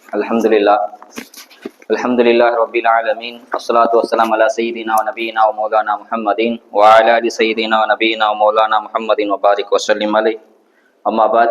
Alhamdulillah. Alhamdulillah Rabbil Alamin. Assalatu wassalamu ala Sayyidina wa Nabiyyina wa Maulana Muhammadin wa ala ali Sayyidina wa Nabiyyina wa Maulana Muhammadin wa barik wa sallim alayhi. Amma ba'd.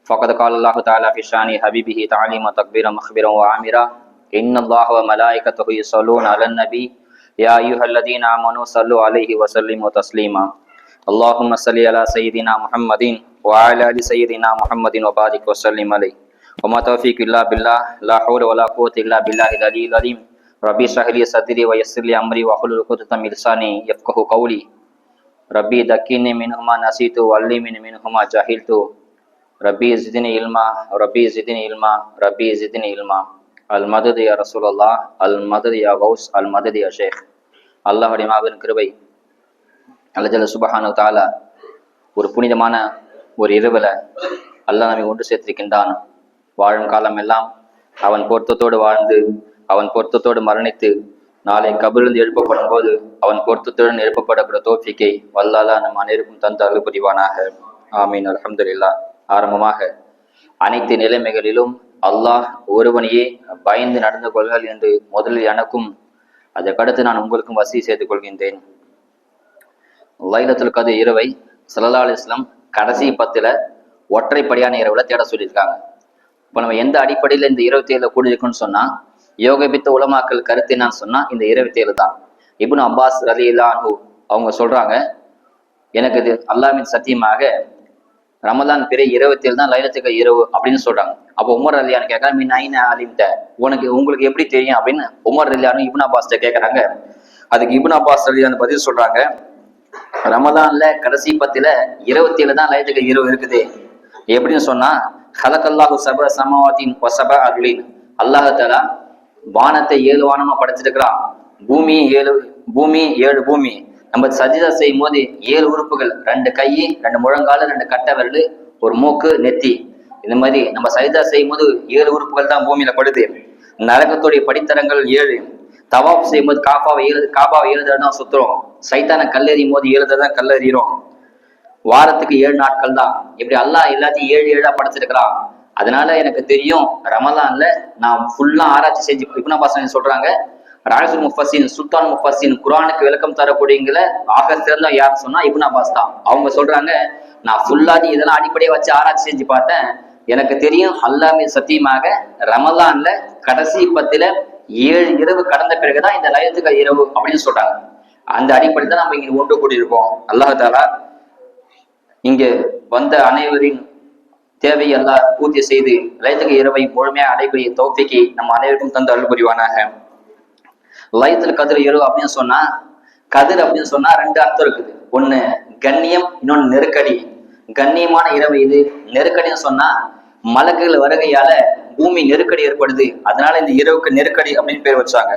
Faqad qala Allah Ta'ala fi shani habibihi ta'lima takbira makhbira wa amira. Inna Allah wa malaikatahu yusalluna 'alan nabi. Ya ayyuhalladhina amanu sallu alayhi wa sallimu taslima. Allahumma salli ala Sayyidina Muhammadin wa ala ali Sayyidina Muhammadin wa barik wa sallim alayhi. وما توفيق إلا بالله لا حول ولا قوة إلا بالله العلي العظيم ربي اشرح لي صدري ويسر لي أمري واحلل عقدة من لساني يفقهوا قولي ربي ذكرني منهما نسيت وعلمني منهما جهلت ربي زدني علما ربي زدني علما ربي زدني علما المدد يا رسول الله المدد يا غوث المدد يا شيخ அல்லாஹ்வுடைய மாபெரும் கிருபை அல்லாஹ் ஜல்ல சுப்ஹானஹு வ தஆலா ஒரு புனிதமான ஒரு இரவுல அல்லாஹ் நம்மை ஒன்று சேர்த்திருக்கின்றான். வாழும் காலம் எல்லாம் அவன் பொருத்தத்தோடு வாழ்ந்து அவன் பொருத்தத்தோடு மரணித்து நாளை கபிலிருந்து எழுப்பப்படும் போது அவன் பொருத்தத்துடன் எழுப்பப்படக்கூடிய தோஃபிக்கை வல்லாலா நம் அனைவருக்கும் தந்து அருள் புரிவானாக. ஆமீன். அல்ஹம்துலில்லாஹ். ஆரம்பமாக அனைத்து நிலைமைகளிலும் அல்லாஹ் ஒருவனையே பயந்து நடந்து கொள்கள் என்று முதலில் எனக்கும் அதற்கடுத்து நான் உங்களுக்கும் வசி செய்து கொள்கின்றேன். லைலத்துல் கத்ர் இரவை ஸல்லல்லாஹு அலைஹி வஸல்லம் கடைசி 10 ஒற்றைப்படியான இரவுல தேட சொல்லியிருக்காங்க. இப்போ நம்ம எந்த அடிப்படையில் இந்த 27 கூடியிருக்குன்னு சொன்னா யோகபித்த உலமாக்கள் கருத்து என்னன்னு சொன்னா இந்த 27 தான். இப்னு அப்பாஸ் ரலியல்லாஹு அன்ஹு அவங்க சொல்றாங்க, எனக்கு இது அல்லாஹ்வின் சத்தியமாக ரமலான் பிறை 27 தான் லைலத்துல் இரவு அப்படின்னு சொல்றாங்க. அப்போ உமர் ரலியல்லாஹு கேட்கறாங்க, மின் ஐன அலிம்த, உங்களுக்கு எப்படி தெரியும் அப்படின்னு உமர் ரலியல்லாஹு இப்னு அப்பாஸ்ட்ட கேட்கறாங்க. அதுக்கு இப்னு அப்பாஸ் ரலியல்லாஹு பதில் சொல்றாங்க, ரமலான்ல கடைசி 10 27 தான் லைலத்துல் இரவு இருக்குது. எப்படின்னு சொன்னா ஹலகல்லாஹு சப சமாவாத்தின் வசப அர்லின், அல்லாஹ் தஆலா வானத்தை 7 வானமா படைச்சிருக்கிறான், பூமி 7 பூமி. நம்ம சஜிதா செய்யும் போது 7 உறுப்புகள், 2 கை, 2 முழங்கால், 2 கட்டை விரல், ஒரு மூக்கு, நெத்தி, இந்த மாதிரி நம்ம சஜிதா செய்யும் போது 7 உறுப்புகள் தான் பூமியில படுது. நரகத்துடைய படித்தரங்கள் 7. தவாப் செய்யும் போது காபாவை 7 தடவை தான் சுத்துறோம். சைத்தான கல்லெறியும் போது 7 தடவை தான் கல்லெறிகிறோம். வாரத்துக்கு 7 நாட்கள் தான். இப்படி அல்லாஹ் எல்லாத்தையும் 7 படைச்சிருக்கிறான். அதனால எனக்கு தெரியும் ரமலான்ல நான் ஃபுல்லா ஆராய்ச்சி செஞ்சு. இப்னு அப்பாஸ் சொல்றாங்க, ராயிசுல் முஃபஸ்ஸின் சுல்தான் முஃபஸ்ஸின் குர்ஆனுக்கு விளக்கம் தரக்கூடியவங்கள ஆக சிறந்த யாருன்னு சொன்னா இப்னு அப்பாஸ் தான். அவங்க சொல்றாங்க, நான் ஃபுல்லாதி இதெல்லாம் அடிப்படையை வச்சு ஆராய்ச்சி செஞ்சு பார்த்தேன், எனக்கு தெரியும் அல்லாஹ்வின் சத்தியமாக ரமலான்ல கடைசி 10 7 இரவு கடந்த பிறகுதான் இந்த லைலத்துல் இரவு அப்படின்னு சொல்றாங்க. அந்த அடிப்படையில் தான் நம்ம இங்க ஒன்று கூடியிருக்கோம். அல்லாஹ் தஆலா இங்கு வந்த அனைவரின் தேவையை எல்லாம் பூர்த்தி செய்து லைலத்துல் இரவை முழுமையாக அடையக்கூடிய தௌஃபீக்கை நம்ம அனைவருக்கும் தந்து அருள் புரிவானாக. லைலத்துல் கத்ர் இரவு அப்படின்னு சொன்னா, கதிர் அப்படின்னு சொன்னா 2 அர்த்தம் இருக்குது. ஒண்ணு கண்ணியம், இன்னொன்னு நெருக்கடி. கண்ணியமான இரவு இது. நெருக்கடின்னு சொன்னா மலக்குகள் வருகையால பூமி நெருக்கடி ஏற்படுது, அதனால இந்த இரவுக்கு நெருக்கடி அப்படின்னு பேர் வச்சாங்க.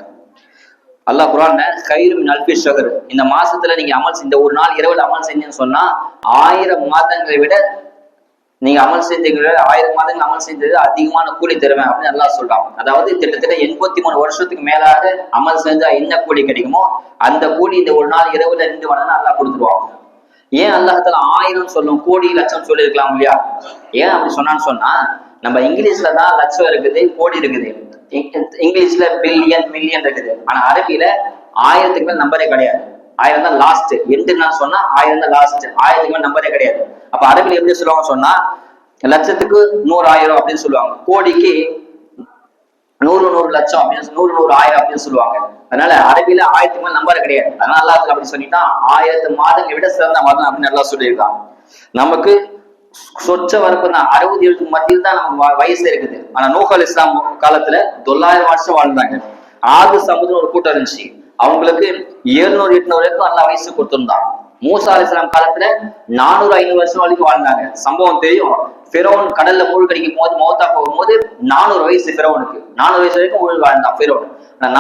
அல்லாஹ் குர்ஆன்ல கைரு மின் அல்ஃபி ஷஹர், இந்த மாசத்துல நீங்க இந்த ஒரு நாள் இரவுல அமல் செஞ்சீங்கன்னு சொன்னா 1000 மாதங்களை விட நீங்க அமல் செஞ்சீங்க, 1000 மாதங்கள் அமல் செஞ்சது அதிகமான கூலி தருவேன் அப்படின்னு அல்லாஹ் சொல்றான். அதாவது கிட்டத்தட்ட 83 வருஷத்துக்கு மேலாக அமல் செஞ்சா என்ன கூலி கிடைக்குமோ அந்த கூலி இந்த ஒரு நாள் இரவுல 2 மடங்கு அல்லாஹ் கொடுத்துருவாங்க. ஏன் அல்லாஹ் தஆலா 1000 சொல்லும், கோடி லட்சம் சொல்லி இருக்கலாம் இல்லையா? ஏன் அப்படி சொன்னான்னு சொன்னா, நம்ம இங்கிலீஷ்ல தான் லட்சம் இருக்குது, கோடி இருக்குது. இங்கிலீஷ்ல பில்லியன், மில்லியன் இருக்குது. ஆனா அரபியில 1000க்கு மேல் நம்பரே கிடையாது. 1000 தான் லாஸ்ட். எண்டுன்னு சொன்னா 1000 தான் லாஸ்ட். 1000க்கு மேல் நம்பரே கிடையாது. அப்ப அரபியில எப்படி சொல்லுவாங்க சொன்னா, லட்சத்துக்கு 100,000 அப்படின்னு சொல்லுவாங்க, கோடிக்கு 100 லட்சம் அப்படின்னு 100 1000 அப்படின்னு சொல்லுவாங்க. அதனால அரபியில 1000க்கு மேல் நம்பர் கிடையாது. அதனால அல்லாஹ் அப்படி சொல்லிட்டான், 1000 மாதங்களை விட சிறந்த மாதம் அப்படின்னு நல்லா சொல்லியிருக்காங்க. நமக்கு சொச்ச வரப்பு தான் 60-70 மத்தியில் தான் நம்ம வயசு இருக்குது. ஆனா நூஹ் அலைஹிஸ்ஸலாம் காலத்துல 900 வருஷம் வாழ்ந்தாங்க. ஆது சமுதிரம் ஒரு கூட்டம் இருந்துச்சு, அவங்களுக்கு 700-800 வரைக்கும் அல்லா வயசு கொடுத்திருந்தான். மூசா அலைஹிஸ்ஸலாம் காலத்துல 400-500 வருஷம் வரைக்கும் வாழ்ந்தாங்க. சம்பவம் தெரியும், ஃபிரௌன் கடல்ல மூழ்கடிக்கும் போது மௌத்தா போகும்போது 400 வயசு ஃபிரௌனுக்கு, 400 வயசு வரைக்கும் ஊழல் வாழ்ந்தான் ஃபிரௌன்.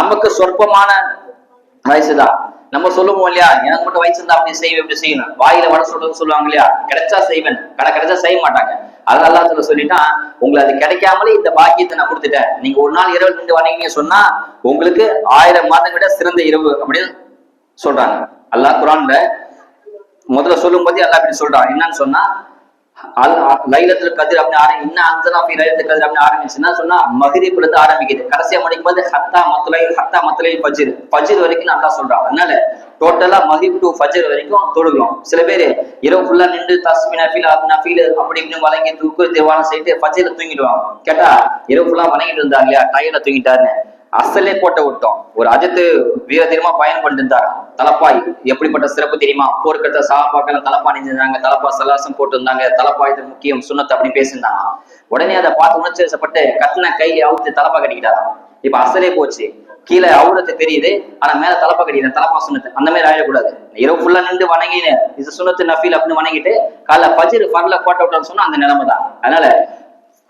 நமக்கு சொற்பமான வயசுதான். நம்ம சொல்லுவோம் இல்லையா, எனக்கு மட்டும் வயசு இருந்தா அப்படி செய்வேன், இப்படி செய்யணும், வாயில வட சொல்றதுன்னு சொல்லுவாங்க இல்லையா, கிடைச்சா செய்வேன், கிடைச்சா செய்ய மாட்டாங்க. அது அல்லாஹ் சொல்லிட்டா, உங்களுக்கு அது கிடைக்காமலே இந்த பாக்கியத்தை நான் கொடுத்துட்டேன், நீங்க ஒரு நாள் இரவு நின்று வணங்கிங்க சொன்னா உங்களுக்கு 1000 மாதங்களை விட சிறந்த இரவு அப்படின்னு சொல்றாங்க. அல்லாஹ் குர்ஆன்ல முதல்ல சொல்லும் போதே அல்லாஹ் இப்படி சொல்றான். என்னன்னு சொன்னா, லைலத்துல கதிர் அப்படின்னு இன்னும் அஞ்சனா லைலத்துல கதிர் அப்படின்னு ஆரம்பிச்சுன்னா சொன்னா மகிரிப்புல இருந்து ஆரம்பிக்குது. கடைசியா முடிக்கும் போது ஹத்தா மத்துலை ஃபஜ்ர் வரைக்கும் நல்லா சொல்றான். அதனால டோட்டலா மகிரிப் டு ஃபஜ்ர் வரைக்கும் தொழுகிறோம். சில பேர் இரவு ஃபுல்லா நின்று தஸ்மி நஃபீல் அப்படி இப்படின்னு வழங்கி தூக்கு தேவான செய்து ஃபஜ்ர்ல தூங்கிடுவாங்க. கேட்டா இரவு ஃபுல்லா வணங்கிட்டு இருந்தாங்க இல்லையா, டயர்ல தூங்கிட்டாருன்னு அசலே போட்ட விட்டோம். ஒரு அஜித்து வீர தெரியுமா பயன் பண்ணிட்டு இருந்தாரு. தலப்பாய் எப்படிப்பட்ட சிறப்பு தெரியுமா, போர்க்கட்ட சாப்பாக்கள் தலப்பா நினைஞ்சிருந்தாங்க, தலப்பா சலாசம் போட்டு இருந்தாங்க, தலப்பா இது முக்கியம் சுண்ணத்து அப்படின்னு பேசியிருந்தாங்க. உடனே அதை பார்த்து உணர்ச்சிப்பட்டு கட்டின கையை அவுத்து தலப்பா கட்டிக்கிட்டாராம். இப்ப அசலே போச்சு, கீழே அவுரத்து தெரியுது ஆனா மேல தலப்பா கட்டிக்கிறேன், தலப்பா சுண்ணத்து. அந்த மாதிரி ஆயிடக்கூடாது. இரவு ஃபுல்லா நின்று வணங்கினு இது சுண்ணத்து நஃபீல் அப்படின்னு வணங்கிட்டு காலைல ஃபஜ்ர் ஃபர்ல போட்ட விட்டோம்னு சொன்னா அந்த நிலைமை தான். அதனால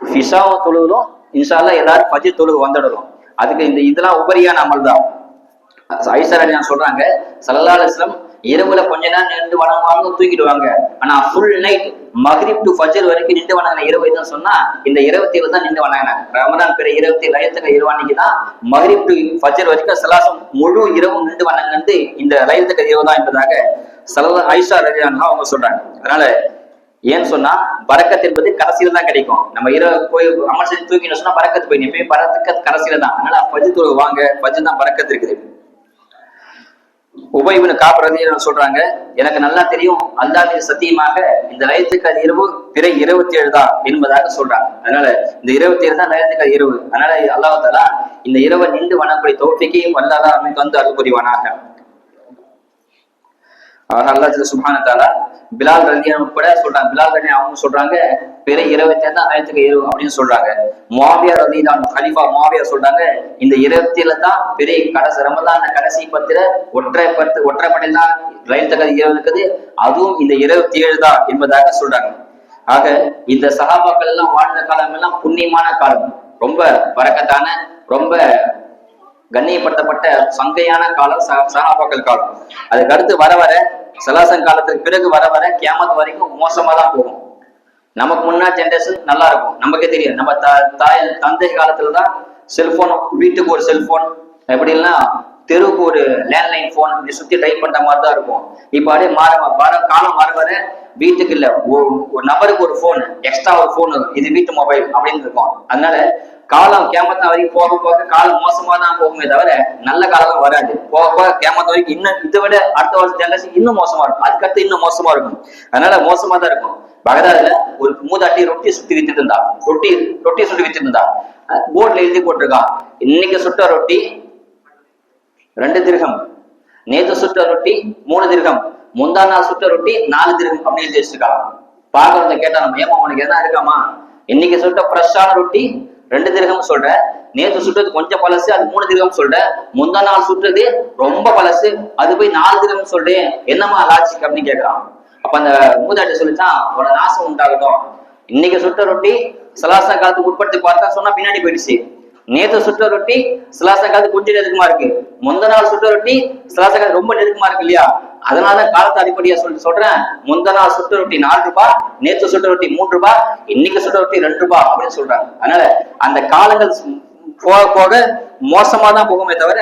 ஃபிஷாவும் தொழுவதும் இன்ஷா அல்லாஹ் எல்லாரும் ஃபஜ்ர் தொழுகு வந்துடுறோம். அதுக்கு இதெல்லாம் உபரியான அமல் தான். ஐஷா ரலியல்லாஹு சொல்றாங்க, ஸல்லல்லாஹு அலைஹி வஸல்லம் இரவுல கொஞ்ச நேரம் நின்று வணங்குவாங்க, தூங்கிடுவாங்க. ஆனா full night Maghrib to Fajr வரைக்கும் நின்று வணங்கின இரவு எதுன்னு சொன்னா இந்த 27 தான் நின்று வணங்கினாங்க. ரமதான் பிற 27 லைலத்துல் இரவு அன்னைக்கு தான் மக்ரிப் டு ஃபஜ்ர் வரைக்கும் சலாசம் முழு இரவும் நின்று வணங்கினது இந்த லைலத்துல் இரவு தான் என்பதாக ஐஷா ரலியல்லாஹு அன்ஹா அவங்க சொல்றாங்க. அதனால ஏன்னு சொன்னா பரக்கத் என்பது கடைசியில தான் கிடைக்கும். நம்ம இரவு போய் அமல் செஞ்சு தூக்கின்னு சொன்னா பரக்கத்து போய் எப்பயும் பரக்கத் கடைசியில தான். அதனால ஃபஜ்ர் தொழுக வாங்க, ஃபஜ்ர் தான் பரக்கத் இருக்குது. உபை இப்னு கஅப் ரலியல்லாஹு சொல்றாங்க, எனக்கு நல்லா தெரியும் அல்லாஹ்வின் சத்தியமாக இந்த லைலத்துல் இரவு பிற 27 தான் என்பதாக சொல்றாங்க. அதனால இந்த 27 தான் லைலத்துல் இரவு. அதனால அல்லாஹ் தஆலா இந்த இரவை நின்று வணங்கக்கூடிய தௌஃபீகை வல்லல்லாஹ் நமக்கு வந்து அருள் புரிவானாக. அல்லாஹ் சுப்ஹானஹு வ தஆலா பிலால் ரலியல்லாஹு கூட சொல்றாங்க. பிலால் ரலியல்லாஹு அவங்க சொல்றாங்க பிற 27 தான் லைலத்துல் இரவு அப்படின்னு சொல்றாங்க. முஆவியா ரலியல்லாஹு அன்ஹு கலீஃபா முஆவியா சொல்றாங்க இந்த 27 தான் பிற கடைசி ரமலான் கடைசி 10ல ஒற்றைப்படையில் தான் லைலத்துல் இரவு இருக்குது. அதுவும் இந்த 27 தான் என்பதாக சொல்றாங்க. ஆக இந்த சஹாபாக்கள் எல்லாம் வாழ்ந்த காலம் எல்லாம் புண்ணியமான காலம், ரொம்ப பரக்கத்தான ரொம்ப கண்ணியப்படுத்தப்பட்ட சங்கையான காலம் சஹாபாக்கள் காலம். அதுக்கு அடுத்து வர வர சலாசன் காலத்துக்கு பிறகு வர வர கியாமத் வரைக்கும் மோசமா தான் போகும். நமக்கு முன்னாடி ஜென்ரேஷன் நல்லா இருக்கும், நமக்கே தெரியும். நம்ம தந்தை காலத்துலதான் செல்போன், வீட்டுக்கு ஒரு செல்போன், எப்படின்னா தெருவுக்கு ஒரு லேண்ட்லைன் போன் இப்படி சுத்தி டைப் பண்ற மாதிரி தான் இருக்கும். இப்ப அப்படியே காலம் வர வர வீட்டுக்கு இல்ல ஒரு நபருக்கு ஒரு போன், எக்ஸ்ட்ரா ஒரு போன், இது வீட்டு மொபைல் அப்படின்னு இருக்கும். அதனால காலம் கியாமத் வரைக்கும் போக போக காலம் மோசமா தான் போகுமே தவிர நல்ல காலம் வராது. போக போக கியாமத் வரைக்கும் இன்னும் இதை விட அடுத்த வருஷம் ஜெனரேஷன் இன்னும் மோசமா இருக்கும், அதுக்கடுத்து இன்னும் மோசமா இருக்கும். அதனால மோசமா தான் இருக்கும். பகதாதுல ஒரு மூதாட்டி ரொட்டி சுத்தி வித்துட்டு இருந்தா, ரொட்டி சுட்டி வித்துட்டு இருந்தா. போர்ட்ல எழுதி போட்டிருக்கான், இன்னைக்கு சுட்ட ரொட்டி 2 திர்ஹம், நேத்து சுட்ட ரொட்டி 3 திர்ஹம், முந்தா நாள் சுட்ட ரொட்டி 4 திர்ஹம் அப்படின்னு எழுதி வச்சிருக்கான். பாக்குறத கேட்டா நம்ம ஏமா உனக்கு எதா இருக்காமா, இன்னைக்கு சுட்ட ஃப்ரெஷ்ஷான ரொட்டி 2 திர்ஹம் சொல்ற, நேத்து சுட்டது கொஞ்சம் பழசு அது 3 திர்ஹம் சொல்ற, முந்தா நாள் சுட்டது ரொம்ப பழசு அது போய் 4 திர்ஹம் சொல்றேன், என்னமா லாஜிக் அப்படின்னு கேட்கறான். அப்ப அந்த மூதாட்டி சொல்லிச்சான், உன நாசம் உண்டாகட்டும், இன்னைக்கு சுட்ட ரொட்டி சலாசா காலத்துக்கு உட்படுத்தி பார்த்தா சொன்னா பின்னாடி போயிடுச்சு. நேத்து சுட்ட ரொட்டி சலாசா காலத்துக்கு கொஞ்சம் நெருக்கமா இருக்கு, முந்த நாள் சுட்ட ரொட்டி சலாசா காலத்து ரொம்ப நெருக்கமா இருக்கு இல்லையா. அதனாலதான் காலத்தை அடிப்படையா சொல்றேன், முந்த நாள் சுட்ட ரொட்டி 4 ரூபாய், நேத்து சுட்ட ரொட்டி 3 ரூபாய், இன்னைக்கு சுட்ட ரொட்டி 2 ரூபாய் அப்படின்னு சொல்றாங்க. அதனால அந்த காலங்கள் போக போக மோசமா தான் போகுமே தவிர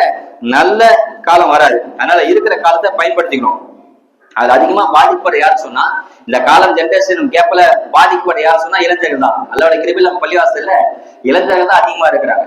நல்ல காலம் வராது. அதனால இருக்கிற காலத்தை பயன்படுத்திக்கணும். அது அதிகமா பாதிப்பட யாரு சொன்னா, இந்த காலம் ஜென்ரேஷன் கேப்ல பாதிப்பட யாரு சொன்னா இளைஞர்கள் தான். அல்லாஹ்வுடைய கிருபையில நம்ம பள்ளிவாசல்ல இளைஞர்கள் தான் அதிகமா இருக்கிறாங்க.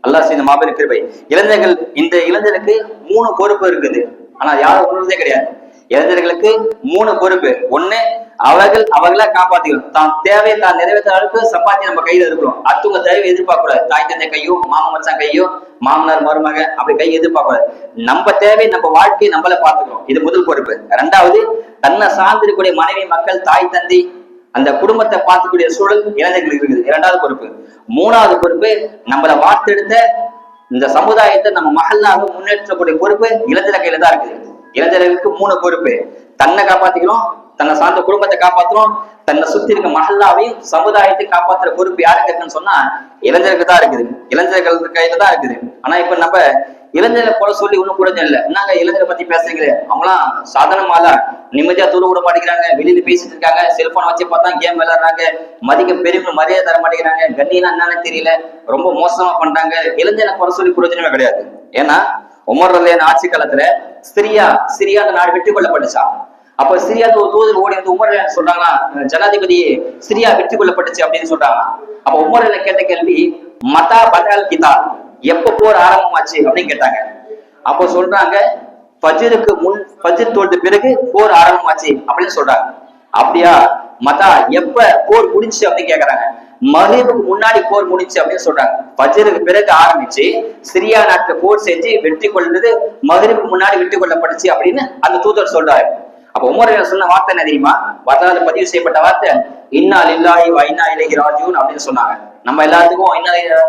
அல்லாஹ் செய்த மாபெரும் கிருபை. இளைஞர்கள், இந்த இளைஞருக்கு 3 பொறுப்பு இருக்குது, ஆனா யாரும் உணர்றதே கிடையாது. இளைஞர்களுக்கு 3 பொறுப்பு. ஒண்ணு, அவர்களா காப்பாத்திக்கணும். தான் தேவையை தான் நிறைவேற்ற அளவுக்கு சம்பாத்தி நம்ம கையில இருக்கிறோம். அடுத்தவங்க தேவையை எதிர்பார்க்க கூடாது. தாய் தந்தை கையோ, மாமன் மச்சான் கையோ, மாமனார் மருமக அப்படி கை எதிர்பார்க்க கூடாது. நம்ம தேவை நம்ம வாழ்க்கையை நம்மள பார்த்துக்கணும். இது முதல் பொறுப்பு. 2வது, தன்னை சார்ந்திருக்கக்கூடிய மனைவி, மக்கள், தாய் தந்தை, அந்த குடும்பத்தை பார்த்துக்கூடிய சூழல் இளைஞர்களுக்கு இருக்குது, 2வது பொறுப்பு. 3வது பொறுப்பு, நம்மளை வார்த்தெடுத்த இந்த சமுதாயத்தை நம்ம மகளாக முன்னேற்றக்கூடிய பொறுப்பு இளைஞர் கையில தான் இருக்குது. இளைஞர்களுக்கு 3 பொறுப்பு. தன்னை காப்பாத்திக்கணும், தன்னை சார்ந்த குடும்பத்தை காப்பாற்றணும், தன்னை சுத்தி இருக்க மகளாவையும் சமுதாயத்தை காப்பாற்றுற பொறுப்பு யாருக்கு இருக்குன்னு சொன்னா இளைஞருக்கு தான் இருக்குது, இளைஞர்கள் கையில தான் இருக்குது. ஆனா இப்ப நம்ம இளைஞர்களை போல சொல்லி ஒண்ணும் கூட இல்லை. என்னங்க இளைஞரை பத்தி பேசுறீங்களே, அவங்களாம் சாதாரணமால நிம்மதியா தூர விட மாட்டேங்கிறாங்க, வெளியில பேசிட்டு இருக்காங்க, செல்போனை வச்சு பார்த்தா கேம் விளையாடுறாங்க, பெரியவங்க மரியாதை தர மாட்டேங்கிறாங்க, கண்ணினா என்னன்னு தெரியல, ரொம்ப மோசமா பண்றாங்க. இளைஞரை போல சொல்லி பிரயோஜனமே கிடையாது. ஏன்னா உமர் ரலியல்லாஹு ஆட்சி காலத்துல சிரியா அந்த நாடு வெற்றி கொள்ளப்பட்டுச்சா. அப்ப சிரியாவுக்கு ஒரு தூதர் ஓடி வந்து உமர் சொல்றாங்களா, ஜனாதிபதி சிரியா வெற்றி கொள்ளப்பட்டுச்சு அப்படின்னு சொல்றாங்க. அப்ப உமர் கேட்ட கேள்வி, மதா பதால் கிதா, எப்ப போர் ஆரம்பமாச்சு அப்படின்னு கேட்டாங்க. அப்போ சொல்றாங்க, ஃபஜ்ருக்கு முன், ஃபஜ்ர் தொழுத பிறகு போர் ஆரம்பமாச்சு அப்படின்னு சொல்றாங்க. அப்படியா, மதா எப்ப போர் முடிஞ்சு அப்படின்னு கேக்குறாங்க. மகரிபுக்கு முன்னாடி போர் முடிச்சு அப்படின்னு சொல்றாங்க. ஃபஜ்ருக்கு பிறகு ஆரம்பிச்சு சிரியா நாட்டுல போர் செஞ்சு வெற்றி கொள்றது மகரிபுக்கு முன்னாடி வெற்றி கொள்ளப்பட்டுச்சு அப்படின்னு அந்த தூதர் சொல்றாரு. அப்ப உமர் சொன்ன வார்த்தை என்ன தெரியுமா? வரலாறு பதிவு செய்யப்பட்ட வார்த்தை, இன்னா லில்லாஹி வ இன்னா இலைஹி ராஜிஊன் அப்படின்னு சொன்னாங்க. நம்ம எல்லாத்துக்கும்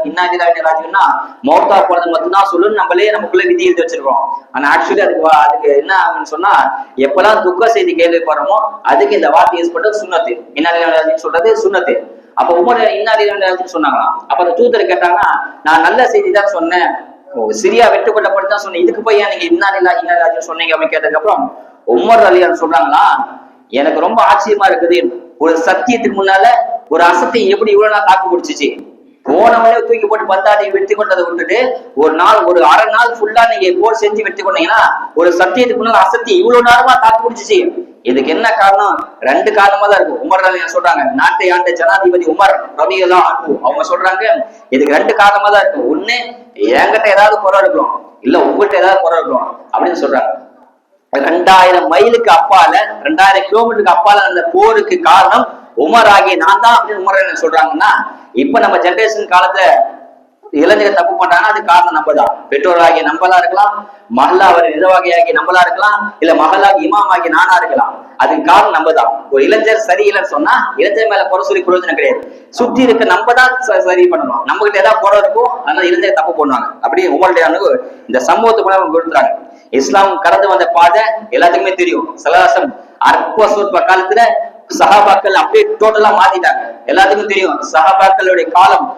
இன்னா லில்லாஹி ராஜிஊன்னா மௌத்தா போறது மட்டும்தான் சொல்லணும்னு நம்மளே நமக்குள்ள விதி எழுதி வச்சிருக்கோம். ஆனா ஆக்சுவலி அதுக்கு என்ன அப்படின்னு சொன்னா, எப்பெல்லாம் துக்க செய்தி கேள்விப்படுறோமோ அதுக்கு இந்த வார்த்தை யூஸ் பண்றது சுன்னத்து. இன்னா லில்லாஹி ராஜிஊன் சொல்றது சுன்னத்து. அப்ப உமர் இன்னா லில்லாஹி ராஜிஊன் சொன்னாங்களாம். அப்ப அந்த தூதர் கேட்டாங்கன்னா, நான் நல்ல செய்தி தான் சொன்னேன், சிரியா வெற்றி கொள்ளப்பட்டு தான் சொன்னேன், இதுக்கு போய் நீங்க இன்னா லில்லாஹி இன்னா இலைஹி ராஜிஊன் சொன்னீங்க அப்படின்னு கேட்டதுக்கு அப்புறம் உமர் ரலியல்லாஹு சொல்றாங்களா, எனக்கு ரொம்ப ஆச்சரியமா இருக்குது, ஒரு சத்தியத்துக்கு முன்னால ஒரு அசத்தியம் எப்படி இவ்வளவு நாள் தாக்கு பிடிச்சிச்சு. போனவனே தூக்கி போட்டு பந்தாடி வெற்றி கொண்டதை விட்டுட்டு ஒரு நாள், ஒரு அரை நாள் ஃபுல்லா நீங்க போர் செஞ்சு வெற்றி கொண்டீங்கன்னா ஒரு சத்தியத்துக்கு முன்னால அசத்தியம் இவ்வளவு நேரமா தாக்கு பிடிச்சிச்சு. இதுக்கு என்ன காரணம்? ரெண்டு காரணமா தான் இருக்கும். உமர் ரலியல்லாஹு சொல்றாங்க, நாட்டை ஆண்ட ஜனாதிபதி உமர் ரலியல்லாஹு அன்ஹு அவங்க சொல்றாங்க, இதுக்கு ரெண்டு காரணமா தான் இருக்கும். ஒண்ணு, என்கிட்ட ஏதாவது குறை இருக்கலாம், இல்ல உங்ககிட்ட ஏதாவது குறை இருக்கலாம் அப்படின்னு சொல்றாங்க. 2000 மைலுக்கு அப்பால, 2000 கிலோமீட்டருக்கு அப்பால அந்த போருக்கு காரணம் உமர் ஆகிய நான் தான் அப்படின்னு உமர் சொல்றாங்கன்னா, இப்ப நம்ம ஜெனரேஷன் காலத்துல இளைஞர்கள் தப்பு பண்றாங்கன்னா அது காரணம் நம்ம தான். பெற்றோராகிய நம்மளா இருக்கலாம், மஹல்லா நிர்வாகியாகிய நம்மளா இருக்கலாம், இல்ல மஹல்லாக இமாம் ஆகிய நானா இருக்கலாம். அதுக்கு காரணம் நம்ம தான். ஒரு இளைஞர் சரியில்லைன்னு சொன்னா இளைஞர் மேல குறை சொல்லி பிரயோஜனம் கிடையாது. சுற்றி இருக்க நம்ம தான் சரி பண்ணணும். நம்ம கிட்ட ஏதாவது குறை இருக்கும், அதனால இளைஞர் தப்பு பண்ணுவாங்க. அப்படியே உமருடைய இந்த சம்பவத்துக்கு கூட அவங்க கொடுத்துறாங்க. இஸ்லாம் கடந்து வந்த பாதை எல்லாத்துக்குமே தெரியும். சலாசம் அற்ப சொற்ப காலத்துல சஹாபாக்கள் அப்படியே டோட்டலா மாத்திட்டாங்க. எல்லாத்துக்கும் தெரியும் சஹாபாக்களுடைய காலம்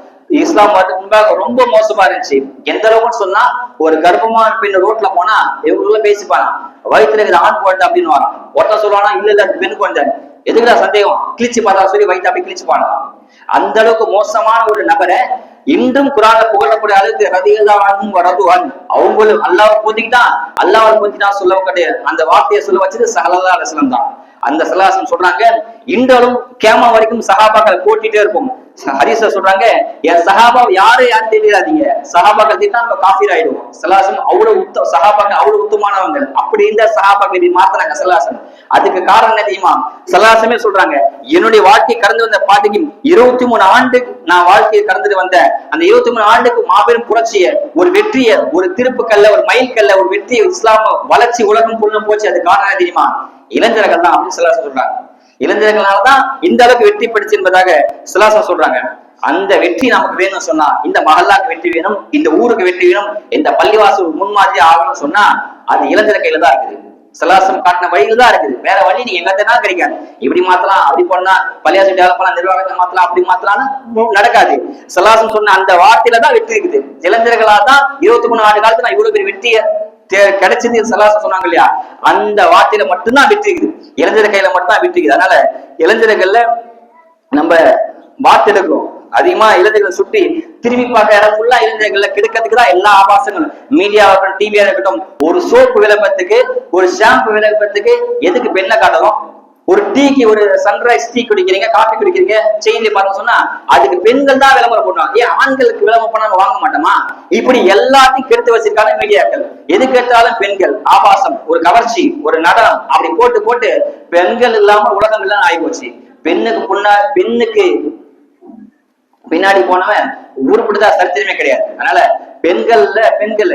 இஸ்லாம் வரதுக்கு முன்பாக ரொம்ப மோசமா இருந்துச்சு. எந்த அளவுக்கு சொன்னா, ஒரு கர்ப்பமான பெண் ரோட்ல போனா இவங்களுக்குள்ள பேசிப்பானா, வயிற்றுல இருக்கிற ஆண் குழந்தை அப்படின்னு வரான். ஒருத்தன் சொல்லுவானா, இல்ல இல்ல அது பெண் குழந்தை, எதுக்குடா சந்தேகம், கிழிச்சு பார்த்தா சொல்லி வயிற்று அப்படி கிழிச்சு பாடலாம். அந்த அளவுக்கு மோசமான ஒரு நபரை இன்றும் குரான்ல புகழக்கூடிய அளவுக்கு ரதியல்லாஹு அவங்களும் அல்லாஹ் பொந்திக்கிட்டான், அல்லாஹ் பொந்திக்கிட்டான் சொல்ல கிடையாது. அந்த வார்த்தையை சொல்ல வச்சது ஸல்லல்லாஹு அலைஹி வஸல்லம் தான். அந்த ஸல்லல்லாஹு சொல்றாங்க, இன்றும் கியாமா வரைக்கும் சஹாபாக்கள் போட்டிட்டே இருக்கும். ஹதீஸ்ல சொல்றாங்க, என் சஹாபா யாரு தெரியாதீங்க, சஹாபாக்கள் திட்டா நம்ம காஃபிர் ஆயிடுவோம். ஸல்லல்லாஹு அவ்வளவு சஹாபாக்கள் அவ்வளவு உத்தமமானவங்க. அப்படி இந்த சஹாபாக்கள் மாத்தினாங்க ஸல்லல்லாஹு. அதுக்கு காரணம் என்ன தெரியுமா? ஸல்லல்லாஹு சொல்றாங்க, என்னுடைய வாழ்க்கை கடந்து வந்த பாதைக்கு 23 ஆண்டு நான் வாழ்க்கையை கடந்துட்டு வந்தேன். அந்த 23 ஆண்டுக்கு மாபெரும் புரட்சிய, ஒரு வெற்றிய, ஒரு திருப்புக்கல்ல, ஒரு மைல் கல்ல, ஒரு வெற்றியை இஸ்லாம வளர்ச்சி உலகம் புள்ள போச்சு. அது காரணம் என்ன தெரியுமா? இளைஞர்கள் தான் அப்படின்னு ஸல்லல்லாஹு சொல்றாங்க. இளைஞர்களாலதான் இந்த அளவுக்கு வெற்றி படிச்சு என்பதாக ஸல்லல்லாஹு சொல்றாங்க. அந்த வெற்றி நமக்கு வேணும்னு சொன்னா, இந்த மஹல்லாக்கு வெற்றி வேணும், இந்த ஊருக்கு வெற்றி வேணும், இந்த பள்ளிவாசல் முன்மாதிரி ஆகணும்னு சொன்னா அது இளைஞர் கையில தான் இருக்குது. ஸல்லல்லாஹு காட்டின வழியில தான் இருக்குது. வேற வழி நீங்க எங்க கிடைக்காது. இப்படி மாத்தலாம், அப்படி பண்ணா பள்ளிவாசல் டெவலப் பண்ணலாம், நிர்வாகத்தை மாத்தலாம், அப்படி மாத்தலாம்னு நடக்காது. ஸல்லல்லாஹு சொன்ன அந்த வார்த்தையில தான் வெற்றி இருக்குது. இளைஞர்களா தான் 23 ஆண்டு காலத்துல நான் இவ்வளவு பெரிய வெற்றியை கிடைச்சது ஸல்லல்லாஹு சொன்னாங்க இல்லையா, அந்த வார்த்தையில மட்டும்தான் வெற்றி இருக்குது. இளைஞர் கையில மட்டும்தான் வெற்றி இருக்குது. அதனால இளைஞர்கள்ல நம்ம வார்த்தை எடுக்கிறோம். அதிகமா இளைஞர்களை சுற்றி திரும்பி பார்க்க இடம் ஃபுல்லா இளைஞர்கள்ல கிடைக்கிறதுக்கு தான் எல்லா ஆபாசங்களும். மீடியாவா இருக்கட்டும், டிவியா இருக்கட்டும், ஒரு சோப்பு விளம்பரத்துக்கு, ஒரு ஷாம்பு விளம்பரத்துக்கு எதுக்கு பெண்ணை காட்டணும்? ஒரு டீக்கு, ஒரு சன்ரைஸ் டீ குடிக்கிறீங்க, காஃபி குடிக்கிறீங்க, செயின்ல பார்த்து சொன்னா அதுக்கு பெண்கள் தான் விளம்பரம் பண்ணுவாங்க. ஏன் ஆண்களுக்கு விளம்பரம் பண்ண நம்ம வாங்க மாட்டோமா? இப்படி எல்லாத்தையும் கெடுத்து வச்சிருக்காங்க மீடியாக்கள். எது கேட்டாலும் பெண்கள், ஆபாசம், ஒரு கவர்ச்சி, ஒரு நடனம், அப்படி போட்டு போட்டு பெண்கள் இல்லாம உலகம் எல்லாம் ஆகி போச்சு. பெண்ணுக்கு பின்னாடி போனவன் உருப்பிட்டுதான் சரித்திரமே கிடையாது. அதனால பெண்கள்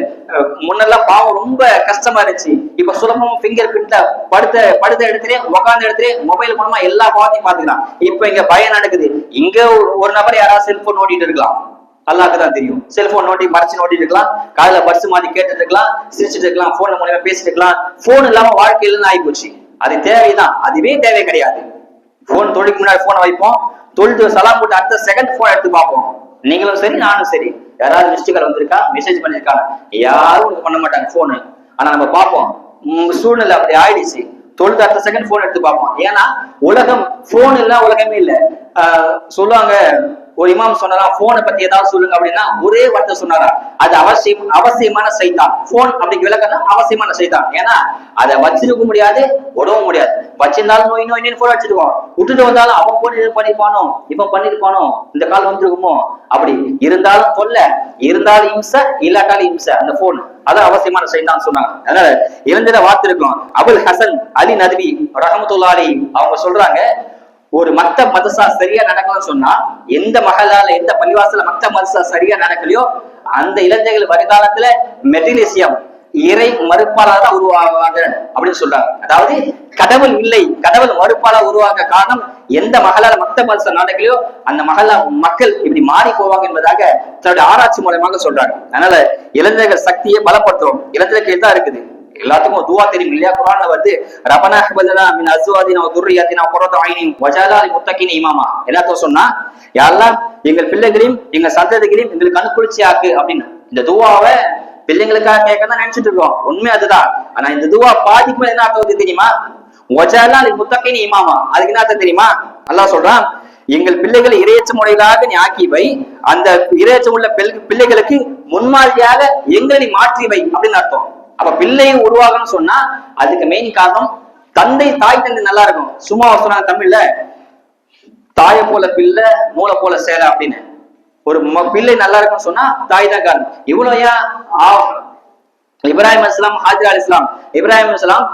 முன்னெல்லாம் பாவம் ரொம்ப கஷ்டமா இருந்துச்சு. இப்ப சுலபமா ஃபிங்கர் பிரிண்ட்ல படுத்த இடத்துல, உட்கார்ந்த இடத்துல மொபைல் மூலமா எல்லா பாவத்தையும் பாத்துக்கலாம். இப்ப இங்க பயம் நடக்குது. இங்க ஒரு நபர் யாராவது செல்போன் நோண்டிட்டு இருக்கலாம், அல்லாஹ்க்கு தான் தெரியும். செல்போன் நோண்டி மறைச்சு நோண்டிட்டு இருக்கலாம், காலையில பர்ஸ் மாதிரி கேட்டுட்டு இருக்கலாம், சிரிச்சுட்டு இருக்கலாம், போன் மூலமா பேசிட்டு இருக்கலாம். போன் இல்லாம வாழ்க்கையில ஆகி போச்சு. அது தேவைதான், அதுவே தேவை கிடையாது. போன் தொழிலுக்கு முன்னாடி போனை வைப்போம், தொழில் சலாம் போட்டு அடுத்த செகண்ட் போன் எடுத்து பார்ப்போம். நீங்களும் சரி, நானும் சரி. யாராவது மிஸ்டேக்கள் வந்திருக்கா, மெசேஜ் பண்ணிருக்காங்க, யாரும் பண்ண மாட்டாங்க போனு. ஆனா நம்ம பார்ப்போம். சூழ்நிலை அப்படி ஆயிடுச்சு. தொழுது அடுத்த செகண்ட் போன் எடுத்து பார்ப்போம். ஏன்னா உலகம் போன் இல்ல உலகமே இல்ல. சொல்லுவாங்க, ஒரு இமாம் சொன்னாரா போனை பத்தி ஏதாவது சொல்லுங்க அப்படின்னா ஒரே வார்த்தை சொன்னாரா, அது அவசியமான சைத்தான். போன் அப்படி விளக்கம் அவசியமான சைத்தான். ஏன்னா அதை வச்சிருக்க முடியாது, உடவும் முடியாது. வச்சிருந்தாலும் நோய் நோய் போன் வச்சிருக்கோம், விட்டுட்டு வந்தாலும் அவன் போன் இது பண்ணிருப்பானோ, இப்ப பண்ணிருப்பானோ, இந்த கால் வந்துருக்குமோ, அப்படி இருந்தாலும் தொல்ல, இருந்தாலும் இம்சை, இல்லாட்டாலும் இம்சை. அந்த போன் அதான் அவசியமான சைத்தான் சொன்னாங்க. அதனால இறந்திர வார்த்தை இருக்கும். அபுல் ஹசன் அலி நதவி ரஹமத்துல்லாஹி அவங்க சொல்றாங்க, ஒரு மத்த மதசா சரியா நடக்கணும்னு சொன்னா, எந்த மகளால எந்த பள்ளிவாசல மத்த மதசா சரியா நடக்கலையோ அந்த இளைஞர்கள் வருங்காலத்துல மெட்டீரியலிசம் இறை மறுப்பாளர் உருவாகுவாங்க அப்படின்னு சொல்றாங்க. அதாவது கடவுள் இல்லை, கடவுள் மறுப்பாளர் உருவாக காரணம் எந்த மகளால மத்த மதசா நடக்கலையோ அந்த மகளா மக்கள் இப்படி மாறி போவாங்க என்பதாக தன்னுடைய ஆராய்ச்சி மூலமாக சொல்றாங்க. அதனால இளைஞர்கள் சக்தியை பலப்படுத்துறோம். இளைஞர்கள் தான் இருக்குது, எல்லாத்துக்கும் துவா தெரியும் இல்லையா? குர்ஆன்ல வருது, ரபனா ஹபலனா மின் அஸ்வாதினா வ துர்ரியாத்தினா குர்ரத ஐனின் வஜஅலனா லில் முத்தகீன இமாமா. எல்லாத்தையும் சொன்னா, யா அல்லாஹ் எங்கள் பிள்ளைகளையும் எங்க சந்ததிகளையும் எங்களுக்கு அனுகுலிச்சி ஆக்கு அப்படின்னு. இந்த துவாவை பிள்ளைங்களுக்காக கேட்கதான் நினைச்சிட்டு இருக்கோம், உண்மை அதுதான். ஆனா இந்த துவா பாதிக்கு மேல என்ன அர்த்தம் தெரியுமா? வஜஅலனா லில் முத்தகீன இமாமா, அதுக்கு என்ன அர்த்தம் தெரியுமா? அல்லாஹ் சொல்றான், எங்கள் பிள்ளைகளை இறையச்ச முறைகளாக நீ ஆக்கி வை, அந்த இறையச்சம் உள்ள பிள்ளைகளுக்கு முன்மாதிரியாக எங்களை மாற்றி வை அப்படின்னு அர்த்தம். அப்ப பிள்ளையை உருவாகணும்னு சொன்னா அதுக்கு மெயின் காரணம் தந்தை, தாய் தந்தை நல்லா இருக்கும். சும்மா சொன்னாங்க தமிழ்ல, தாயை போல பிள்ளை மூளை போல சேலை அப்படின்னு. ஒரு பிள்ளை நல்லா இருக்கும்னு சொன்னா தாய் தான் காரணம். இவ்வளவு ஏன் இப்ராஹிம் அலைஹிஸ்ஸலாம், ஹாஜர் அலைஹிஸ்ஸலாம், இப்ராஹிம் அலைஹிஸ்ஸலாம்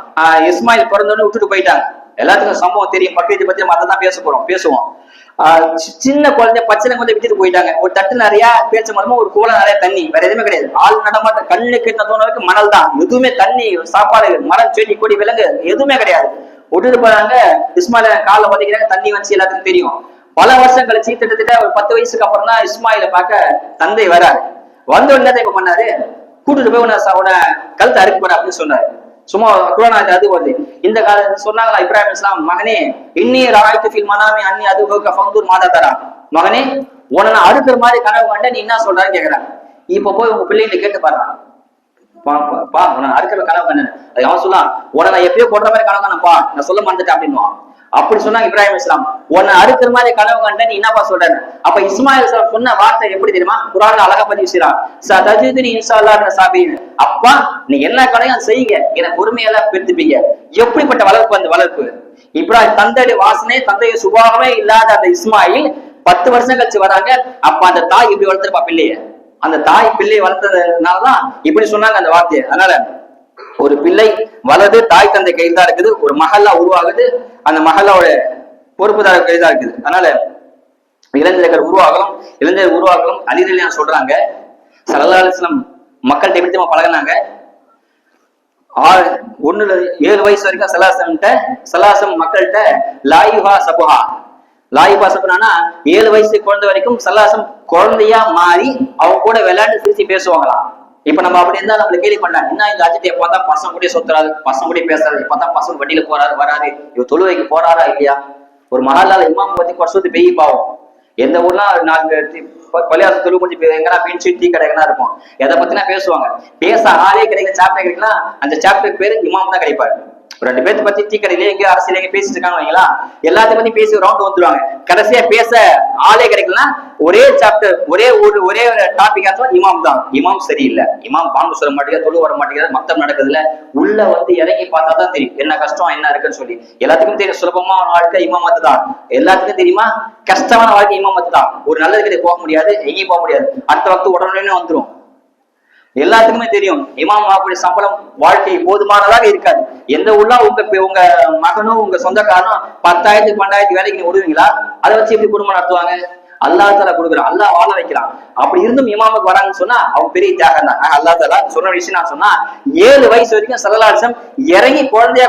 இஸ்மாயில் பிறந்தோன்னு விட்டுட்டு போயிட்டாங்க. எல்லாத்துக்கும் சம்பவம் தெரியும், பக்ரீத் பத்தி நம்ம அதான் பேசுவோம். சின்ன குழந்தை பச்சனை குழந்தை விட்டுட்டு போயிட்டாங்க. ஒரு தட்டு நிறைய பேச்ச மூலமா ஒரு கூலை நிறைய தண்ணி, வேற எதுவுமே கிடையாது. ஆள் நடமாட்ட கண்ணு கிட்ட தோணுக்கு மணல் தான், எதுவுமே தண்ணி சாப்பாடு மரம் செடி கொடி விலங்கு எதுவுமே கிடையாது. விட்டுட்டு போறாங்க. இஸ்மாயில காலை வதைக்கிறாங்க, தண்ணி வந்து எல்லாத்துக்கும் தெரியும். பல வருஷம் கழிச்சு கிட்டத்தட்ட ஒரு 10 வயசுக்கு அப்புறம் தான் இஸ்மாயில பார்க்க தந்தை வராரு. வந்த உடனே இப்ப பண்ணாரு, கூட்டிட்டு போய் உன கழுத்தை அறுக்க போற அப்படின்னு சொன்னாரு. சும்மா குரான் அது வருது. இந்த கால சொன்னாங்களா இப்ராஹிம் அலைஹிஸ்ஸலாம், மகனே இன்னி ராய்து ஃபில் மனாமி அன்னி அதுக ஃபன்துர் மாதா தரா, மகனே உன்னை நான் அறுக்கிற மாதிரி கனவு கண்ட, நீ என்ன சொல்றான்னு கேக்குறாங்க. இப்ப போய் உங்க பிள்ளைகிட்ட கேட்டு பாருங்க, பா உன்னை அறுக்கிற கனவு கண்ணு. அது அவன் சொல்லலாம், உன்னை நான் எப்பயோ போடுற மாதிரி கனவு கண்ணப்பா, நான் சொல்ல மாட்டேன் அப்படின்னுவான். அப்படி சொன்னாங்க இப்ராஹிம் அலைஹிஸ்ஸலாம், உன்னை அறுக்கிற மாதிரி கனவு கண்ட, நீ என்னப்பா சொல்றேன்னு. அப்ப இஸ்மாயில் சொன்ன வார்த்தை எப்படி தெரியுமா? குர்ஆன்ல அழகா பதிவு செய்றான், சதஜிதுனி இன்ஷாஅல்லாஹ் சாபிரீன். அப்பா நீ என்ன கடையும் செய்யுங்க, எனக்கு பொறுமையெல்லாம் பெற்றுப்பீங்க. எப்படிப்பட்ட வளர்ப்பு அந்த வளர்ப்பு! இப்ராஹிம் தந்தையுடைய வாசனை, தந்தைய சுபாவமே இல்லாத அந்த இஸ்மாயில் 10 வருஷம் கழிச்சு வராங்க. அப்ப அந்த தாய் இப்படி வளர்த்துருப்பா பிள்ளைய. அந்த தாய் பிள்ளையை வளர்த்ததுனாலதான் இப்படி சொன்னாங்க அந்த வார்த்தையை. அதனால ஒரு பிள்ளை வலது தாய் தந்தை கையில் தான் இருக்குது. ஒரு மஹல்லா உருவாகுது, அந்த மஹல்லாவோட பொறுப்புதாரர் கையில் தான் இருக்குது. அதனால இளைஞர்கள் உருவாகலும் அலி ரலியல்லாஹு சொல்றாங்க, ஸல்லல்லாஹு அலைஹி வஸல்லம் மக்கள்கிட்ட எப்படி பழகினாங்க. 7 வயசு வரைக்கும் சலாசம் மக்கள்கிட்ட லாயுஹா சபுஹா, லாயுஹா சபுனா 7 வயசு குழந்தை வரைக்கும் சலாசம் குழந்தையா மாறி அவங்க கூட விளையாண்டு சிரிச்சு பேசுவாங்களாம். இப்ப நம்ம அப்படி இருந்தா நம்மள கேள்வி பண்ணலாம், என்ன இந்த அஜித் எப்ப தான் பசங்க கூட சொத்துறாரு, பசங்க கூட பேசுறாரு, இப்பதான் பசங்க வண்டியில போறாரு வராரு, இவ தொழுவைக்கு போறாரா இல்லையா? ஒரு மஹல்லால இமாம் பத்தி வருஷத்து பெய்ய பாவம். எந்த ஊர்லாம் நாங்க பள்ளியாச தொழு கொஞ்சம் எங்கன்னா பீன்சி டீ கடை எங்கன்னா இருக்கும், எதை பத்தினா பேசுவாங்க. பேச ஆளே கிடைக்க சாப்டர் கிடைக்கலாம், அந்த சாப்டர் பேரு இமாம் தான் கிடைப்பாரு. 2 பேர்த்த பத்தி டீ கடையில எங்க அரசியல் எங்க பேசிட்டு இருக்காங்க வைங்களா, எல்லாத்தையும் பத்தி பேசி ரவுண்ட் வந்துருவாங்க. கடைசியா பேச ஆளே கிடைக்கலாம், ஒரே சாப்டர் ஒரே டாபிக் இமாம் தான். இமாம் சரியில்லை, இமாம் பாம்பு சொல்ல மாட்டேங்குது, தொழு வர மாட்டேங்குது, மத்தம் நடக்குதுல, உள்ள வந்து இறங்கி பார்த்தா தான் தெரியும் என்ன கஷ்டம் என்ன இருக்குன்னு சொல்லி. எல்லாத்துக்கும் தெரியும் சுலபமான வாழ்க்கை இமாமத்து தான், எல்லாத்துக்கும் தெரியுமா கஷ்டமான வாழ்க்கை இமாமத்து தான். ஒரு நல்லது கிட்ட போக முடியாது, எங்கேயும் போக முடியாது, அடுத்த வக்து உடனே வந்துடும். எல்லாத்துக்குமே தெரியும் இமாம் ஆகக்கூடிய சம்பளம் வாழ்க்கை போதுமானதாக இருக்காது. எந்த ஊர்ல உங்க மகனும் உங்க சொந்தக்காரனும் 10,000 12,000 வேலைக்கு நீ விடுவீங்களா? அதை வச்சு எப்படி குடும்பம் நடத்துவாங்க? அல்லாஹ் தஆலா கொடுக்குறான், அல்லாஹ் வாழ வைக்கிறான். அப்படி இருந்தும் இமாமுக்கு வராங்கன்னு சொன்னா அவங்க பெரிய தியாகம் தான். அல்லாஹ் தஆலா சொன்ன விஷயம் நான் சொன்னா 7 வயசு வரைக்கும் ஸல்லல்லாஹு அலைஹி வஸல்லம் இறங்கி குழந்தையா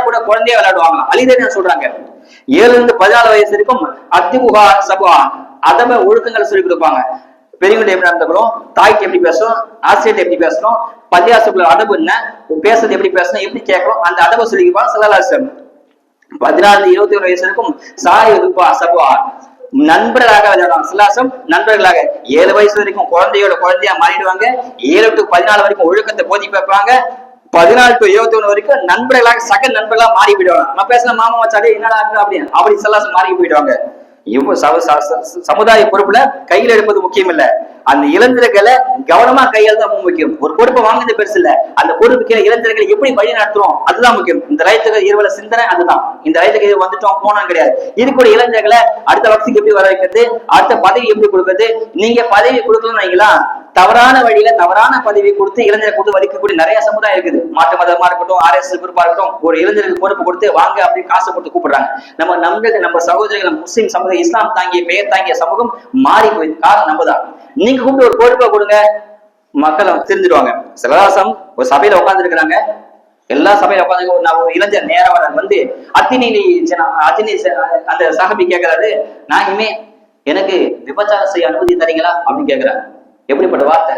விளையாடுவாங்க. அலி ரலியல்லாஹு சொல்றாங்க, 7 இருந்து 14 வயசு வரைக்கும் அத்திபுஹா சபுஹா, அதம ஒழுக்கங்களை சொல்லி கொடுப்பாங்க. பெரியவங்க எப்படி நடந்துக்கிறோம், தாய்க்கு எப்படி பேசணும், ஆசிரியர்கிட்ட எப்படி பேசணும், பள்ளியாசுக்குள்ள அதபு என்ன, பேசுறது எப்படி பேசணும், எப்படி கேட்கணும், அந்த அதபை சொல்லிக்குவாங்க ஸல்லல்லாஹு அலைஹி வஸல்லம். 14 21 வயசு வரைக்கும் சபுஹா, நண்பர்களாக விளையாடுவாங்க. சிலாசம் நண்பர்களாக 7 வயசு வரைக்கும் குழந்தையா மாறிடுவாங்க. 7 to 14 வரைக்கும் ஒழுக்கத்தை போதி வைப்பாங்க. 14 to 21 வரைக்கும் நண்பர்களாக சக நண்பர்களா மாறி போயிடுவாங்க. நம்ம பேசல மாமா வச்சாலே என்னடா அப்படின்னு அப்படி சிலாசம் மாறி போயிடுவாங்க. சமுதாய பொறுப்புல கையில் எடுப்பது முக்கியம் இல்ல, அந்த இளைஞர்களை கவனமா கையால் தான் முக்கியம். ஒரு பொறுப்பை வாங்குறது பெருசு இல்ல, அந்த பொறுப்பு இளைஞர்களை எப்படி வழி நடத்துறோம் அதுதான் முக்கியம். இந்த ரைத்துக்கு இருவல சிந்தனை அதுதான். இந்த ரைத்துக்கு வந்துட்டோம் போனோம் கிடையாது. இதுக்கூட இளைஞர்களை அடுத்த வக்திக்கு எப்படி வர வைக்கிறது, அடுத்த பதவி எப்படி கொடுக்கறது. நீங்க பதவி கொடுக்கலன்னு வைங்களா, தவறான வழியில தவறான பதவி கொடுத்து இளைஞரை கொடுத்து வலிக்கக்கூடிய நிறைய சமுதாயம் இருக்குது. மாற்று மதமா இருக்கட்டும், RSS குரூப்பா இருக்கட்டும், ஒரு இளைஞருக்கு பொறுப்பு கொடுத்து வாங்க அப்படின்னு காசு கொடுத்து கூப்பிடுறாங்க. நம்ம சகோதரிகள் முஸ்லிம் சமூகம், இஸ்லாம் தாங்கிய பெயர் தாங்கிய சமூகம் மாறி போயிருக்கு. காரணம் நம்மதான். நீங்க கூப்பிட்டு ஒரு பொறுப்பை கொடுங்க, மக்கள் தெரிஞ்சிருவாங்க. சிலராசம் ஒரு சபையில உட்கார்ந்து இருக்கிறாங்க, எல்லா சபையில உட்காந்து ஒரு இளைஞர் நேரம் வந்து அத்தினி அந்த சஹாபி கேட்கிறாரு, நான் இனிமே எனக்கு விபச்சாரம் செய்ய அனுமதி தரீங்களா அப்படின்னு கேட்கிறாரு. எப்படிப்பட்ட வார்த்தை!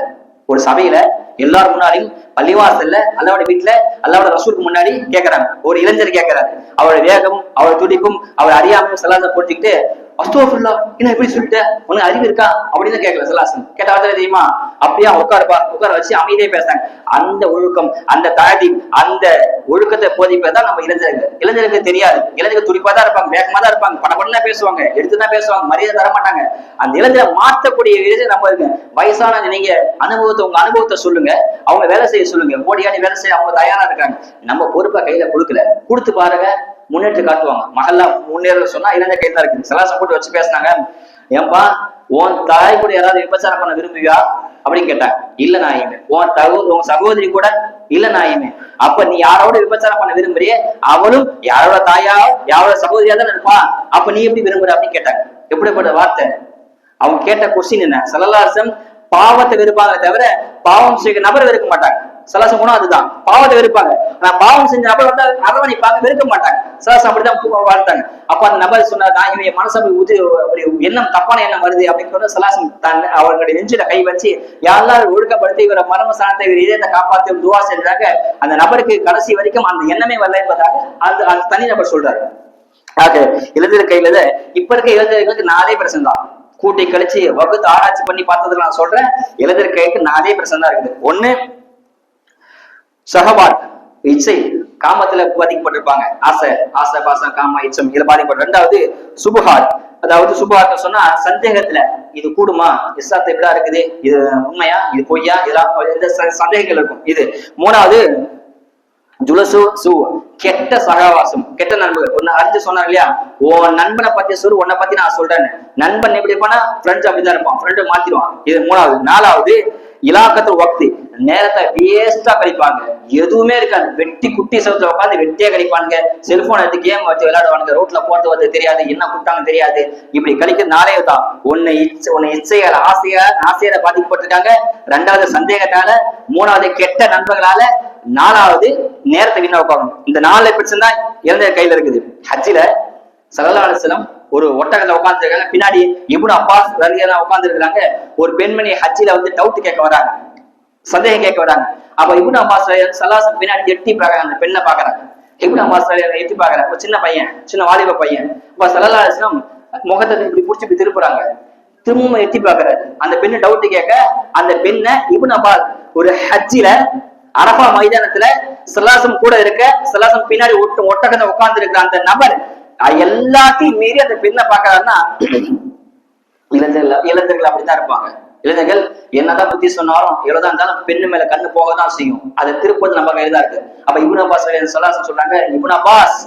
ஒரு சபையில எல்லாரும் முன்னாடியும் பள்ளிவாசல்ல அல்லாவோட வீட்டுல அல்லாவோட ரசூலுக்கு முன்னாடி கேட்கிறாங்க. ஒரு இளைஞர் கேட்கிறாரு. அவரோட வேகம், அவரோட துடிப்பும், அவர் அறியாமையும் சலாசை போட்டுக்கிட்டு, அஸ்தோஃபிருல்லா என்ன எப்படி சொல்லிட்ட, உனக்கு அறிவு இருக்கா அப்படின்னு கேட்கல. சலாசன் கேட்ட வார்த்தை தெரியுமா? அப்படியா, உட்காருப்பா, உட்கார வச்சு அமைதியே பேசுறாங்க. அந்த ஒழுக்கம், அந்த தாழ்த்தி, அந்த ஒழுக்கத்தை போதிப்பதான் நம்ம இளைஞருக்கு தெரியாது. இளைஞருக்கு துடிப்பா தான் இருப்பாங்க, வேகமா தான் இருப்பாங்க, படப்படலாம் பேசுவாங்க, எடுத்துதான் பேசுவாங்க, மரியாதை தர மாட்டாங்க. அந்த இளைஞரை மாற்றக்கூடிய இளைஞர் நம்ம இருக்கு. வயசான நீங்க உங்க அனுபவத்தை சொல்லுங்க, அவங்க வேலை செய்ய சொல்லுங்க, ஓடியாடி வேலை செய்ய அவங்க தயாரா இருக்காங்க. நம்ம பொறுப்பை கையில கொடுக்கல, கொடுத்து பாருங்க, முன்னேற்றி காட்டுவாங்க. மகள்ல முன்னேற சொன்னா இளைஞர் கையில தான் இருக்கு. சலாசம் போட்டு வச்சு பேசினாங்க. ஏன்பா, உன் தாய் கூட யாராவது விபச்சாரம் பண்ண விரும்புவியா அப்படின்னு கேட்டாங்க. இல்ல நாயுமே. உன் சகோதரி கூட இல்ல நாயுமே. அப்ப நீ யாரோட விபச்சாரம் பண்ண விரும்புறிய, அவளும் யாரோட தாயா யாரோட சகோதரியா தான் இருப்பா, அப்ப நீ எப்படி விரும்புற அப்படின்னு கேட்டாங்க. எப்படிப்பட்ட வார்த்தை! அவங்க கேட்ட கொஸ்டின் என்ன? சல்லல்லாஹு பாவத்தை வெறுப்பாங்க தவிர பாவம் செய்ய நபர் வெறுக்க மாட்டாங்க. சலாசம் குணம் அதுதான். பாவத்தை வெறுப்பாங்க, ஆனா பாவம் செஞ்ச நபர் வந்து அரவணைப்பாங்க, வெறுக்க மாட்டாங்க. சலாசம் அப்படிதான் வாழ்த்தாங்க. அப்ப அந்த நபர் சொன்னார், நான் இவன் மனசு ஒரு எண்ணம், தப்பான எண்ணம் வருது அப்படின்னு சலாசம் அவர்களுடைய நெஞ்சில கை வச்சு யாரெல்லாம் ஒழுக்கப்படுத்தி இவர மர்ம ஸ்தானத்தை இதயத்தை காப்பாத்தி துவா செஞ்சாங்க. அந்த நபருக்கு கடைசி வரைக்கும் அந்த எண்ணமே வரல என்பதாக அந்த தனி நபர் சொல்றாரு. ஆக இளைஞர் கையில இப்ப இருக்க இளைஞர்களுக்கு 4% தான். கூட்டி கழிச்சு வகுத்து ஆராய்ச்சி பண்ணி பார்த்ததுல நான் சொல்றேன், இளைஞர் கைக்கு 4% தான் இருக்குது. ஒண்ணு ஷஹவாத், இச்சை, காமத்துல பாதிக்கப்பட்டிருப்பாங்க. ஆசை பாசம் காம இச்சம் இதுல பாதிக்கப்பட்ட. ரெண்டாவது சுபஹாத், அதாவது சுபஹாத் சொன்னா சந்தேகத்துல இது கூடுமா, இஸ்லாத்தை இப்படிதான் இருக்குது, இது உண்மையா, இது பொய்யா, இதெல்லாம் சந்தேகங்கள் இருக்கும். இது மூணாவது ஜுலசு சு, கெட்ட சகவாசம், கெட்ட நண்பர்கள். ஒன்னு அறிஞ்சு சொன்னார் இல்லையா, உன் நண்பனை பத்தி சொல்லு, உன்னை பத்தி நான் சொல்றேன். நண்பன் எப்படி இருப்பானா, ஃப்ரெண்ட்ஸ் அப்படிதான் இருப்பான், ஃப்ரெண்டு மாத்திடுவான். இது மூணாவது. நாலாவது இலாக்கத்து வக்தி, நேரத்தை வேஸ்டா கழிப்பாங்க, எதுவுமே இருக்காது, வெட்டி குட்டி சவுத்துல உட்காந்து வெட்டியா கழிப்பாங்க. செல்போன் எடுத்து கேம் வச்சு விளையாடுவாங்க, ரோட்ல போறது வந்து தெரியாது, என்ன கூட்டாங்க தெரியாது. இப்படி கழிக்க நாளே தான். ஒன்னு இச்சையால ஆசையால பாதிக்கப்பட்டிருக்காங்க, ரெண்டாவது சந்தேகத்தால, மூணாவது கெட்ட நண்பர்களால, நாலாவது நேரத்தை வீணா உட்காரும். இந்த 4% தான் இளைஞர் கையில இருக்குது. ஹஜ்ஜில ஸல்லல்லாஹு அலைஹி வஸல்லம் ஒரு ஒட்டகத்துல உட்கார்ந்து இருக்காங்க, பின்னாடி இப்னு அப்பாஸ் ரலியல்லாஹு உட்கார்ந்து இருக்காங்க. ஒரு பெண்மணி ஹஜ்ஜில வந்து டவுட் கேட்க வராங்க, சந்தேகம் கேட்க வராங்க. அப்ப இப்னு அப்பாஸ் ஸல்லல்லாஹு பின்னாடி எட்டி பாக்குறாங்க, அந்த பெண்ணை பாக்குறாங்க. இப்னு அப்பாஸ் எட்டி பாக்குறாங்க, ஒரு சின்ன பையன், சின்ன வாலிப பையன். அப்ப ஸல்லல்லாஹு அலைஹி வஸல்லம் முகத்தை இப்படி புடிச்சு இப்படி திருப்புறாங்க, திரும்ப எட்டி பாக்குறாரு. அந்த பெண்ணு டவுட் கேட்க, அந்த பெண்ணை இப்னு அப்பாஸ் ஒரு ஹஜ்ஜில அரபா மைதானத்துல ஸல்லல்லாஹு கூட இருக்க, ஸல்லல்லாஹு பின்னாடி ஒட்டகத்தை உட்கார்ந்து இருக்கிற அந்த நபர் எல்லாத்தையும் மீறி அந்த பெண்ணை பாக்குறாருன்னா, இளைஞர்கள் அப்படித்தான் இருப்பாங்க. இளைஞர்கள் என்னதான் புத்தி சொன்னாலும் எவ்வளவுதான் இருந்தாலும் பெண்ணு மேல கண்ணு போகதான் செய்யும். அதை திருப்பது நம்ம கையில தான் இருக்கு. அப்ப இப்னு அப்பாஸ் ஸல்லல்லாஹு சொல்றாங்க, இப்னு அப்பாஸ்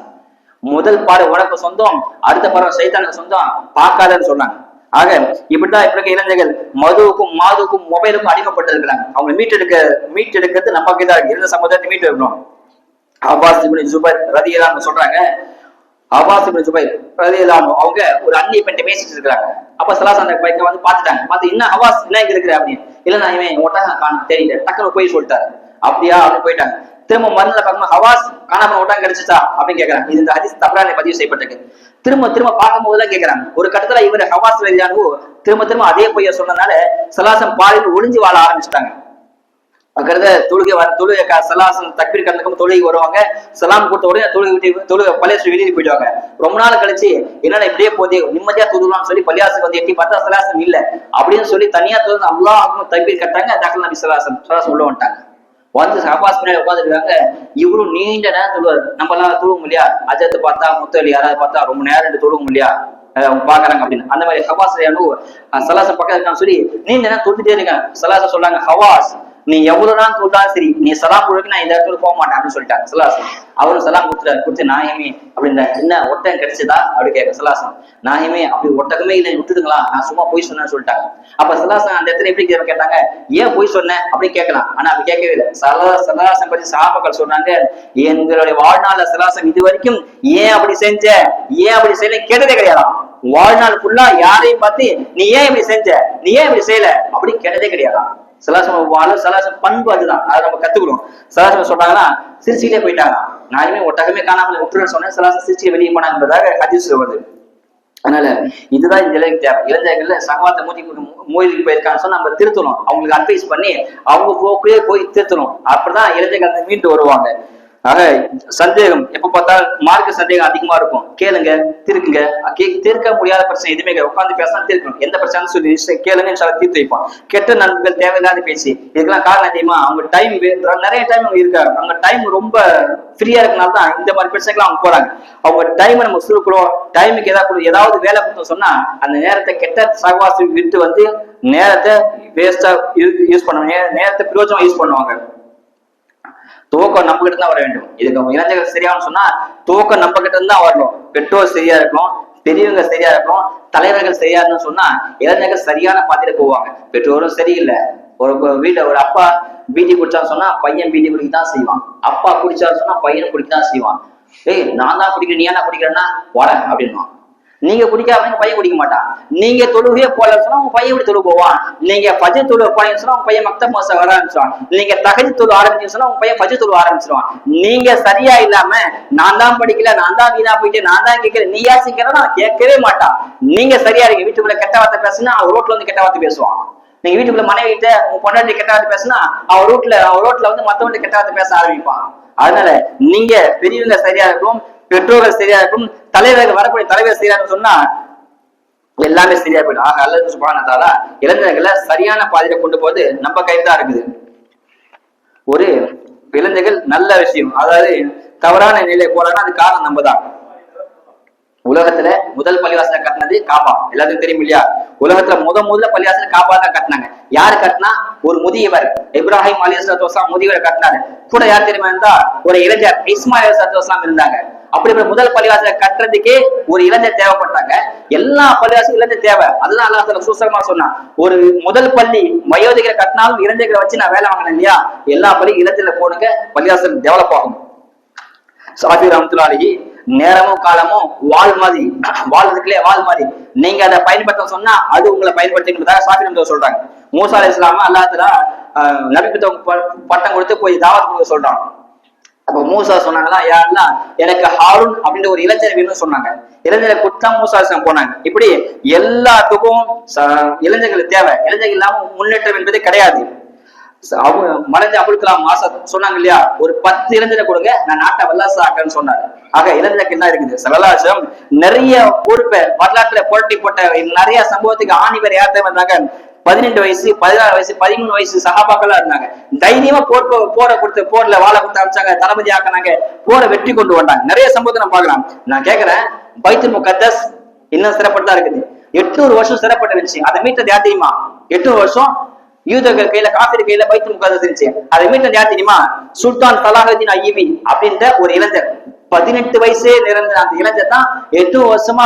முதல் பாரு உனக்கு சொந்தம், அடுத்த பாரு சைத்தானுக்கு சொந்தம், பார்க்காதன்னு சொன்னாங்க. ஆக இப்படிதான் இப்ப இருக்க இளைஞர்கள் மதுவுக்கும் மாதுவுக்கும் மொபைலுக்கும் அடிமைப்பட்டு இருக்கிறாங்க. அவங்க மீட்டெடுக்கிறது நம்ம கைதான் இருக்கு. இருந்த சமுதாயத்தை மீட்டு இருக்கணும். அப்பாஸ் இப்னு ஜுபைர் ரலியல்லாஹு சொல்றாங்க, அப்பாஸ் இப்னு ஜுபைர் ரலியல்லாஹு அவங்க ஒரு அந்நிய பெண்ணை பேசிட்டு இருக்காங்க. அப்ப ஸல்லல்லாஹு அந்த பையனை வந்து பாத்துட்டாங்க. பார்த்து என்ன அப்பாஸ் என்ன இங்க இருக்கிற அப்படின்னு. இல்ல நான் இவன் ஒட்டகம் காண தெரியல, டக்குனு போய் சொல்லிட்டாரு. அப்படியா அப்படின்னு போயிட்டாங்க. திரும்ப மருந்துல பார்க்கும்போது ஹவாஸ் காணாம ஒட்டகம் கிடைச்சிச்சா அப்படின்னு கேட்கறாங்க. இது இந்த ஹதீஸ் தப்ரானி பதிவு செய்யப்பட்டிருக்கு. திரும்ப பார்க்கும் போதுதான் கேட்கறாங்க. ஒரு கட்டத்துல இவர் ஹவாஸ் ரலியல்லாஹு திரும்ப அதே பொய்ய சொன்னதுனால ஸல்லல்லாஹு பாலில் ஒளிஞ்சு வாழ ஆரம்பிச்சுட்டாங்க. தொழுகை சலாசன் தக்பீர் கலந்துக்கும் தொழுகைக்கு வருவாங்க, சலாம் கொடுத்த உடனே தொழுகை பள்ளியாசு வெளியே போயிடுவாங்க. ரொம்ப நாள் கழிச்சு என்னடா இப்படியே போதே நிம்மதியா தொழுலாம்னு சொல்லி பள்ளியாசுக்கு வந்து எட்டி பார்த்தா சலாசன் இல்ல அப்படின்னு சொல்லி தனியா தொழுது அல்லாஹ் தக்பீர் கட்டாங்க. தகல் நபி சலாசன் உள்ள வந்துட்டாங்க. வந்து அப்பாஸ் பின்னாடி உட்காந்துருக்காங்க. இவரும் நீண்ட நேரம் தொழுவாரு. நம்ம எல்லாம் தொழுவோம் இல்லையா, அஜத்தை பார்த்தா முத்தலி யாராவது பார்த்தா ரொம்ப நேரம் தொழுவோம் இல்லையா, பாக்குறாங்க அப்படின்னு. அந்த மாதிரி ஹவாஸ் சலாசம் பக்கம் இருக்கான்னு சொல்லி நீண்ட நேரம் தொட்டுட்டே இருக்காங்க. சலாசம் சொல்றாங்க, ஹவாஸ் நீ எவ்வளவு நாள் தொட்டாலும் சரி நீ சலாம் கொடுக்க நான் இந்த இடத்துல போக மாட்டேன் அப்படின்னு சொல்லிட்டாங்க சலாசம். அவரும் சலாம் கொடுத்து நாயமே அப்படின்ற என்ன ஒட்டகம் கிடைச்சதா அப்படி கேட்க சலாசம், நாயமே அப்படி ஒட்டகமே இல்லை விட்டுடுங்களா நான் சும்மா போய் சொன்னேன்னு சொல்லிட்டாங்க. அப்ப சலாசம் அந்த இடத்துல எப்படி கேட்டாங்க, ஏன் போய் சொன்னேன் அப்படின்னு கேட்கலாம். ஆனா அப்படி கேட்கவே இல்லை. சலாசம் பத்தி சஹாபாக்கள் சொன்னாங்க, எங்களுடைய வாழ்நாள்ல சலாசம் இது வரைக்கும் ஏன் அப்படி செஞ்ச ஏன் அப்படி செய்யல கேட்டதே கிடையாதாம். வாழ்நாள் ஃபுல்லா யாரையும் பார்த்து நீ ஏன் இப்படி செஞ்ச நீ ஏன் இப்படி செய்யல அப்படின்னு கேட்டதே கிடையாதாம். சலாசம் பண்பு அதுதான், அதை நம்ம கத்துக்கணும். சலாசம் சொன்னாங்கன்னா சிரிச்சுக்கிட்டே போயிட்டாங்க. நானுமே ஒட்டகமே காணாமல் விட்டுன்னு சொன்னேன், சலாசம் சிரிச்சு வெளியே போனா என்பதாக ஹதீஸ்ல வருது. அதனால இதுதான் இந்த இளைஞர் தேவை. இளைஞர்கள்ல சகவாத்த மூலிக்கு போயிருக்கான்னு சொன்னா நம்ம திருத்தணும், அவங்களுக்கு அட்வைஸ் பண்ணி அவங்க போக்குலயே போய் திருத்தணும். அப்படிதான் இளைஞர்கள் மீண்டு வருவாங்க. ஆக சந்தேகம் எப்ப பார்த்தாலும் மார்க்க சந்தேகம் அதிகமா இருக்கும். கேளுங்க, திருக்குங்க. தீர்க்க முடியாத பிரச்சனை எதுவுமே உட்காந்து பேசலாம், தீர்க்கணும். எந்த பிரச்சனை சொல்லி கேளுங்க, தீர்த்து வைப்பான். கெட்ட நண்பர்கள் தேவையில்லாத பேசி இதுக்கெல்லாம் காரணம் தெரியுமா, அவங்க டைம் நிறைய டைம் அவங்க இருக்காங்க. அவங்க டைம் ரொம்ப ஃப்ரீயா இருக்கனால தான் இந்த மாதிரி பிரச்சனைகள் அவங்க போறாங்க. அவங்க டைமை நம்ம சுருக்கிறோம், டைமுக்கு ஏதாவது வேலை கொடுத்தோம் சொன்னா அந்த நேரத்தை கெட்ட சகவாசி விட்டு வந்து நேரத்தை வேஸ்டா யூஸ் பண்ணுவாங்க, நேரத்தை பிரயோஜனம் யூஸ் பண்ணுவாங்க. துவக்கம் நம்ம கிட்ட தான் வர வேண்டும். இதுக்கு இளைஞர்கள் சரியானு சொன்னா துவக்கம் நம்ம கிட்ட தான் வரணும். பெற்றோர் சரியா இருக்கணும், பெரியவங்க சரியா இருக்கணும், தலைவர்கள் சரியா இருன்னு சொன்னா இளைஞர்கள் சரியான பாதையில போவாங்க. பெற்றோரும் சரியில்லை, ஒரு வீட்டுல ஒரு அப்பா பீடி குடிச்சான்னு சொன்னா பையன் பீடி குடிக்கத்தான் செய்வான், அப்பா குடிச்சான்னு சொன்னா பையன் குடிக்கத்தான் செய்வான். ஏய் நான் தான் குடிக்கிறேன் நீ ஏன்னா குடிக்கிறேன்னா வர அப்படின்வான். நீங்க குடிக்காம பையன் குடிக்க மாட்டான். நீங்க தொழுகையே போலன்னு சொன்னா உங்க பையன் எப்படி தொழு போவான். நீங்க ஃபஜ்ர் தொழு போனீங்கன்னு சொன்னா உங்க பையன் மக்தப் மாசம் வர ஆரம்பிச்சிருவான். நீங்க தஹஜ்ஜுத் தொழு ஆரம்பிச்சீங்கன்னு சொன்னா உங்க பையன் ஃபஜ்ர் தொழு ஆரம்பிச்சிருவான். நீங்க சரியா இல்லாம நான் தான் படிக்கல, நான் தான் வீணா போயிட்டு, நான் தான் கேட்கிறேன், நீ யாசிக்கிறேன்னா கேட்கவே மாட்டான். நீங்க சரியா இருக்கு. வீட்டுக்குள்ள கெட்ட வார்த்தை பேசுனா அவன் ரோட்ல வந்து கெட்ட வார்த்தை பேசுவான். நீங்க வீட்டுக்குள்ள மனைவி கிட்ட உங்க பொண்டாட்டி கெட்ட வார்த்தை பேசுனா அவன் ரோட்ல வந்து மத்தவங்க கெட்ட வார்த்தை பேச ஆரம்பிப்பான். அதனால நீங்க பெரியவங்க சரியா இருக்கும், பெற்றோர்கள் சரியா இருக்கும், தலைவர்கள் வரக்கூடிய தலைவர் சரியா சொன்னா எல்லாமே சரியா போயிடும். ஆக அல்லாஹ் சுப்ஹானஹு வ தஆலா இளைஞர்களை சரியான பாதையில கொண்டு போது நம்ம கையில் தான் இருக்குது. ஒரு இளைஞர்கள் நல்ல விஷயம், அதாவது தவறான நிலையை போறாங்கன்னா அது காரணம் நம்ம தான். உலகத்துல முதல் பள்ளிவாசலை கட்டினது காபா, எல்லாத்துக்கும் தெரியும் இல்லையா? உலகத்துல முதல்ல பள்ளிவாசல் காபா தான் கட்டினாங்க. யாரு கட்டினா? ஒரு முதியவர், இப்ராஹிம் அலைஹிஸ்ஸலாத்து வஸலாம் முதியவர் கட்டினாரு. கூட யார் தெரியுமா இருந்தா? ஒரு இளைஞர் இஸ்மாயில் அலைஹிஸ்ஸலாத்து வஸலாம் இருந்தாங்க. அப்படி முதல் பள்ளிவாசலை கட்டுறதுக்கே ஒரு இளைஞர் தேவைப்பட்டாங்க. எல்லா பள்ளிவாசலும் இளைஞர் தேவை. அதுதான் அல்லாஹ் தஆலா சூசகமா சொன்னான். ஒரு முதல் பள்ளி வயோதிகரை கட்டினாலும் இளைஞர்களை வச்சு நான் வேலை வாங்கினேன் இல்லையா? எல்லா பள்ளியும் இளைஞர்ல போடுங்க, பள்ளிவாசல் டெவலப் ஆகும். ஷாஃபி ரஹ்மத்துல்லாஹி அலைஹி நேரமும் காலமும் வாழ் மாதிரி, வாழ்றதுக்குள்ளே வாழ் மாதிரி நீங்க அதை பயன்படுத்த சொன்னா அது உங்களை பயன்படுத்திக்கிறதாக ஷாஃபி ரஹ்மத்துல்லாஹி சொல்றாங்க. மூசா அலைஹிஸ்ஸலாம் அல்லாஹ் தஆலா நபித்துவம் பட்டம் கொடுத்து போய் தாவத் கொடுக்க சொல்றாங்க. அப்ப மூசா சொன்னாங்களா, யாருன்னா எனக்கு ஹாரூன் அப்படின்ற ஒரு இளைஞர் வேணும்னு சொன்னாங்க. இளைஞரை கொடுத்தா மூசா போனாங்க. இப்படி எல்லாத்துக்கும் இளைஞர்கள் தேவை. இளைஞர்கள் இல்லாம முன்னேற்றம் என்பதே கிடையாது. மறைஞ்ச அபுல் கலாம் ஆசாத் சொன்னாங்க இல்லையா, ஒரு 10 இளைஞரை கொடுங்க நான் நாட்டை வல்லரசு ஆக்கன்னு சொன்னாங்க. ஆக இளைஞருக்கு என்ன இருக்குது? சல்லல்லாஹு நிறைய பொறுப்பை வரலாற்றுல புரட்டி போட்ட நிறைய சம்பவத்துக்கு ஆணிவர் யார்கிட்ட வந்தாங்க? 18 வயசு 16 வயசு 13 வயசு சகாபாக்களா இருந்தாங்க. தைரியமா போரை கொடுத்து போர்ல வாழ கொடுத்து அமைச்சாங்க, தளபதி ஆக்கினாங்க, போரை வெற்றி கொண்டு வந்தாங்க. நிறைய சம்பவத்தை நம்ம பார்க்கலாம். நான் கேட்கிறேன், பைத்துல் முகத்தஸ் இன்னும் சிறப்பட்டதா இருக்குது. 800 வருஷம் சிறப்பட்டு இருந்துச்சு. அதை மீட்டது யார் தெரியுமா? 800 வருஷம் யூதர்கள் கையில காஃபிர் கையில பைத்துல் முகத்தஸ் இருந்துச்சு. அதை மீட்டது யார் தெரியுமா? சுல்தான் சலாஹுதீன் அய்யூபி அப்படின்ற ஒரு இளைஞர். 18 வயசே நிறந்த அந்த இளைஞர் தான் 8 வருஷமா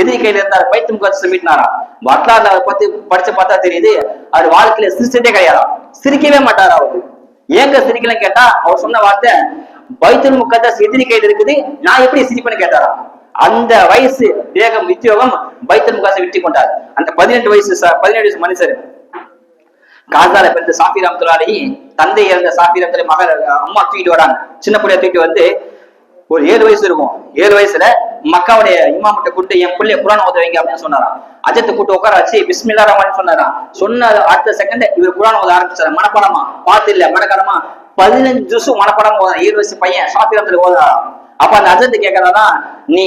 எதிரி கையில இருந்தார், பைத்துல் முகத்தஸ் மீட்டினாரா. வரலாறு அதை பத்தி படிச்சு பார்த்தா தெரியுது, அவர் வாழ்க்கையில சிரிச்சதே கிடையாதா, சிரிக்கவே மாட்டாரா. அவரு ஏங்க சிரிக்கலன்னு கேட்டா அவர் சொன்ன வார்த்தை, பைத்துல் முகத்தஸ் எதிரி கையில இருக்குது, நான் எப்படி சிரிப்பேன்னு கேட்டாரா. அந்த வயசு வேகம் உத்தியோகம் பைத்துல் முகத்தஸை வெற்றி கொண்டார். அந்த 18 வயசு மனுஷர் காசால பிறந்த ஷாஃபி ரஹ்மத்துல்லாஹி அலைஹி, தந்தை இறந்த ஷாஃபி ரஹ்மத்துல்லாஹி மகள் அம்மா தூக்கிட்டு வராங்க. சின்ன பிள்ளைய தூக்கிட்டு வந்து ஒரு 7 வயசு இருக்கும். 7 வயசுல மக்காவுடைய இமாமிட்ட கூப்பிட்டு என் பிள்ளைய குர்ஆன் ஓத வைங்க அப்படின்னு சொன்னாராம். அஜத்தை கூப்பிட்டு உட்கார வச்சு பிஸ்மில்லாஹிர் ரஹ்மானிர் சொன்னாராம். சொன்ன அடுத்த செகண்ட் இவர் குர்ஆன் ஓத ஆரம்பிச்சாரு. மனப்பாடமா, பாத்து இல்ல மனக்காரமா 15 ஜுஸ் மனப்பாடம் ஓத 7 வயசு பையன் ஷாஃபி ரஹ்மத்துல்லாஹி ஓதுறாராம். அப்ப அந்த அஜத்து கேட்கறாதான், நீ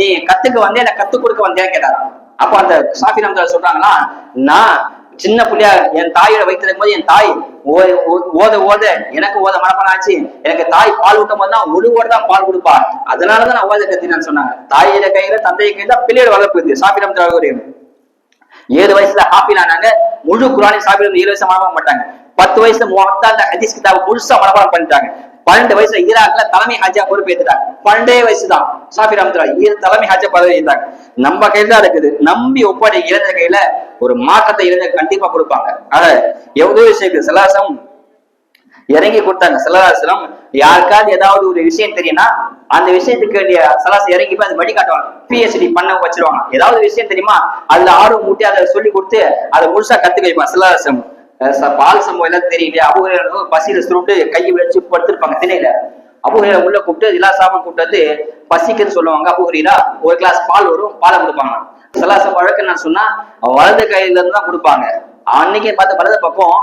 நீ கத்துக்க வந்தே, எனக்கு கத்துக் கொடுக்க வந்தேன்னு கேட்டாராம். அப்ப அந்த ஷாஃபி ரஹ்மத்துல்லாஹி சொல்றாங்களா, நான் சின்ன புள்ளையா என் தாயோட வயிற்று இருக்கும் போது என் தாய் ஓத ஓத எனக்கு ஓத மனப்பாடம் ஆச்சு. எனக்கு தாய் பால் ஊட்டும் போதுதான் ஒரு ஓட தான் பால் கொடுப்பா. அதனாலதான் நான் ஓத கத்தினான்னு சொன்னாங்க. தாயோட கையில தந்தைய கையில பிள்ளையோட வளர்ப்பு. சாப்பிடம் 7 வயசுல ஹாஃபில் ஆனாங்க. முழு குரானையும் சாப்பிடம் 7 வயசு மனப்பாடம் பண்ணிட்டாங்க. 10 வயசுல அந்த ஹதீஸ் கிதாபை முழுசா மனப்பாடம் பண்ணிட்டாங்க. 12 வயசுல ஈராக்ல தலைமை ஹஜ்ஜா பொறுப்பேற்றுட்டாங்க. 12 வயசுதான் சாஃபி ரஹ்மத்துல்லாஹி தலைமை ஹஜ்ஜா பதவி ஏற்றாங்க. நம்ம கையில தான் இருக்குது. நம்பி ஒப்படை இளைஞர் கையில ஒரு மாற்றத்தை இளைஞர் கண்டிப்பா கொடுப்பாங்க. ஆக எவ்வளவு விஷயம் சலாசம் இறங்கி கொடுத்தாங்க. சலாசலம் யாருக்காவது ஏதாவது ஒரு விஷயம் தெரியும்னா அந்த விஷயத்துக்கு வேண்டிய சலாசம் இறங்கி போய் அதை வழிகாட்டுவாங்க. PhD பண்ண வச்சிருவாங்க. ஏதாவது விஷயம் தெரியுமா அதுல ஆர்வம் மூட்டி அதை சொல்லி கொடுத்து அதை முழுசா கத்துக்க வைப்பாங்க. சலாசம் பால் சம்பவம் எல்லாம் தெரியலையா, அபூஹுரைரா பசியில சுருட்டு கையை வச்சு படுத்திருப்பாங்க திணையில. அபூஹுரைரா உள்ள கூப்பிட்டு எல்லா சாமான் கூப்பிட்டு வந்து பசிக்குன்னு சொல்லுவாங்க. அபூஹுரைரா ஒரு கிளாஸ் பால் வரும், பாலை கொடுப்பாங்க. சலாசம் வழக்கு நான் சொன்னா வலது கையில இருந்து தான் கொடுப்பாங்க. அன்னைக்கு பார்த்து வலது பக்கம்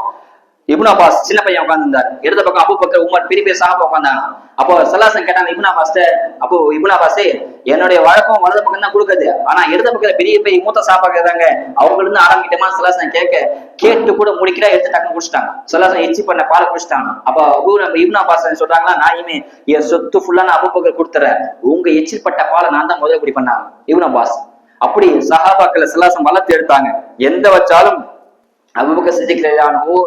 இப்னு அப்பாஸ் சின்ன பையன் உட்கார்ந்துருந்தாரு. இடது பக்கம் அபூபக்கர் உமர் பெரிய பெரிய சாஹாபா உட்கார்ந்தாங்க. அப்போ சலாசம் கேட்டாங்க இப்னு அப்பாஸ்ட, அப்போ இப்னு அப்பாஸே என்னுடைய வழக்கம் வலது பக்கம் தான் கொடுக்குது, ஆனா இடது பக்கத்துல பெரிய பெரிய மூத்த சாப்பா கேட்காங்க, அவங்க இருந்து ஆரம்பிக்கிட்டமா சலாசம் கேட்டு கூட முடிக்கிறா எடுத்து டக்குன்னு குடிச்சிட்டாங்க. சலாசம் எச்சி பண்ண பாலை குடிச்சிட்டாங்க. அப்ப இப்னு அப்பாஸ் சொல்றாங்களா, நான் என் சொத்து ஃபுல்லா நான் அபூபக்கர் கொடுத்துறேன், உங்க எச்சில் பட்ட பாலை நான் தான் முதல்ல குடி பண்ணாங்க இப்னு அப்பாஸ். அப்படி சஹாபாக்கள் சலாசம் வளர்த்து எடுத்தாங்க. எந்த வச்சாலும் அபூபக்கர் சித்திக்கிறானோ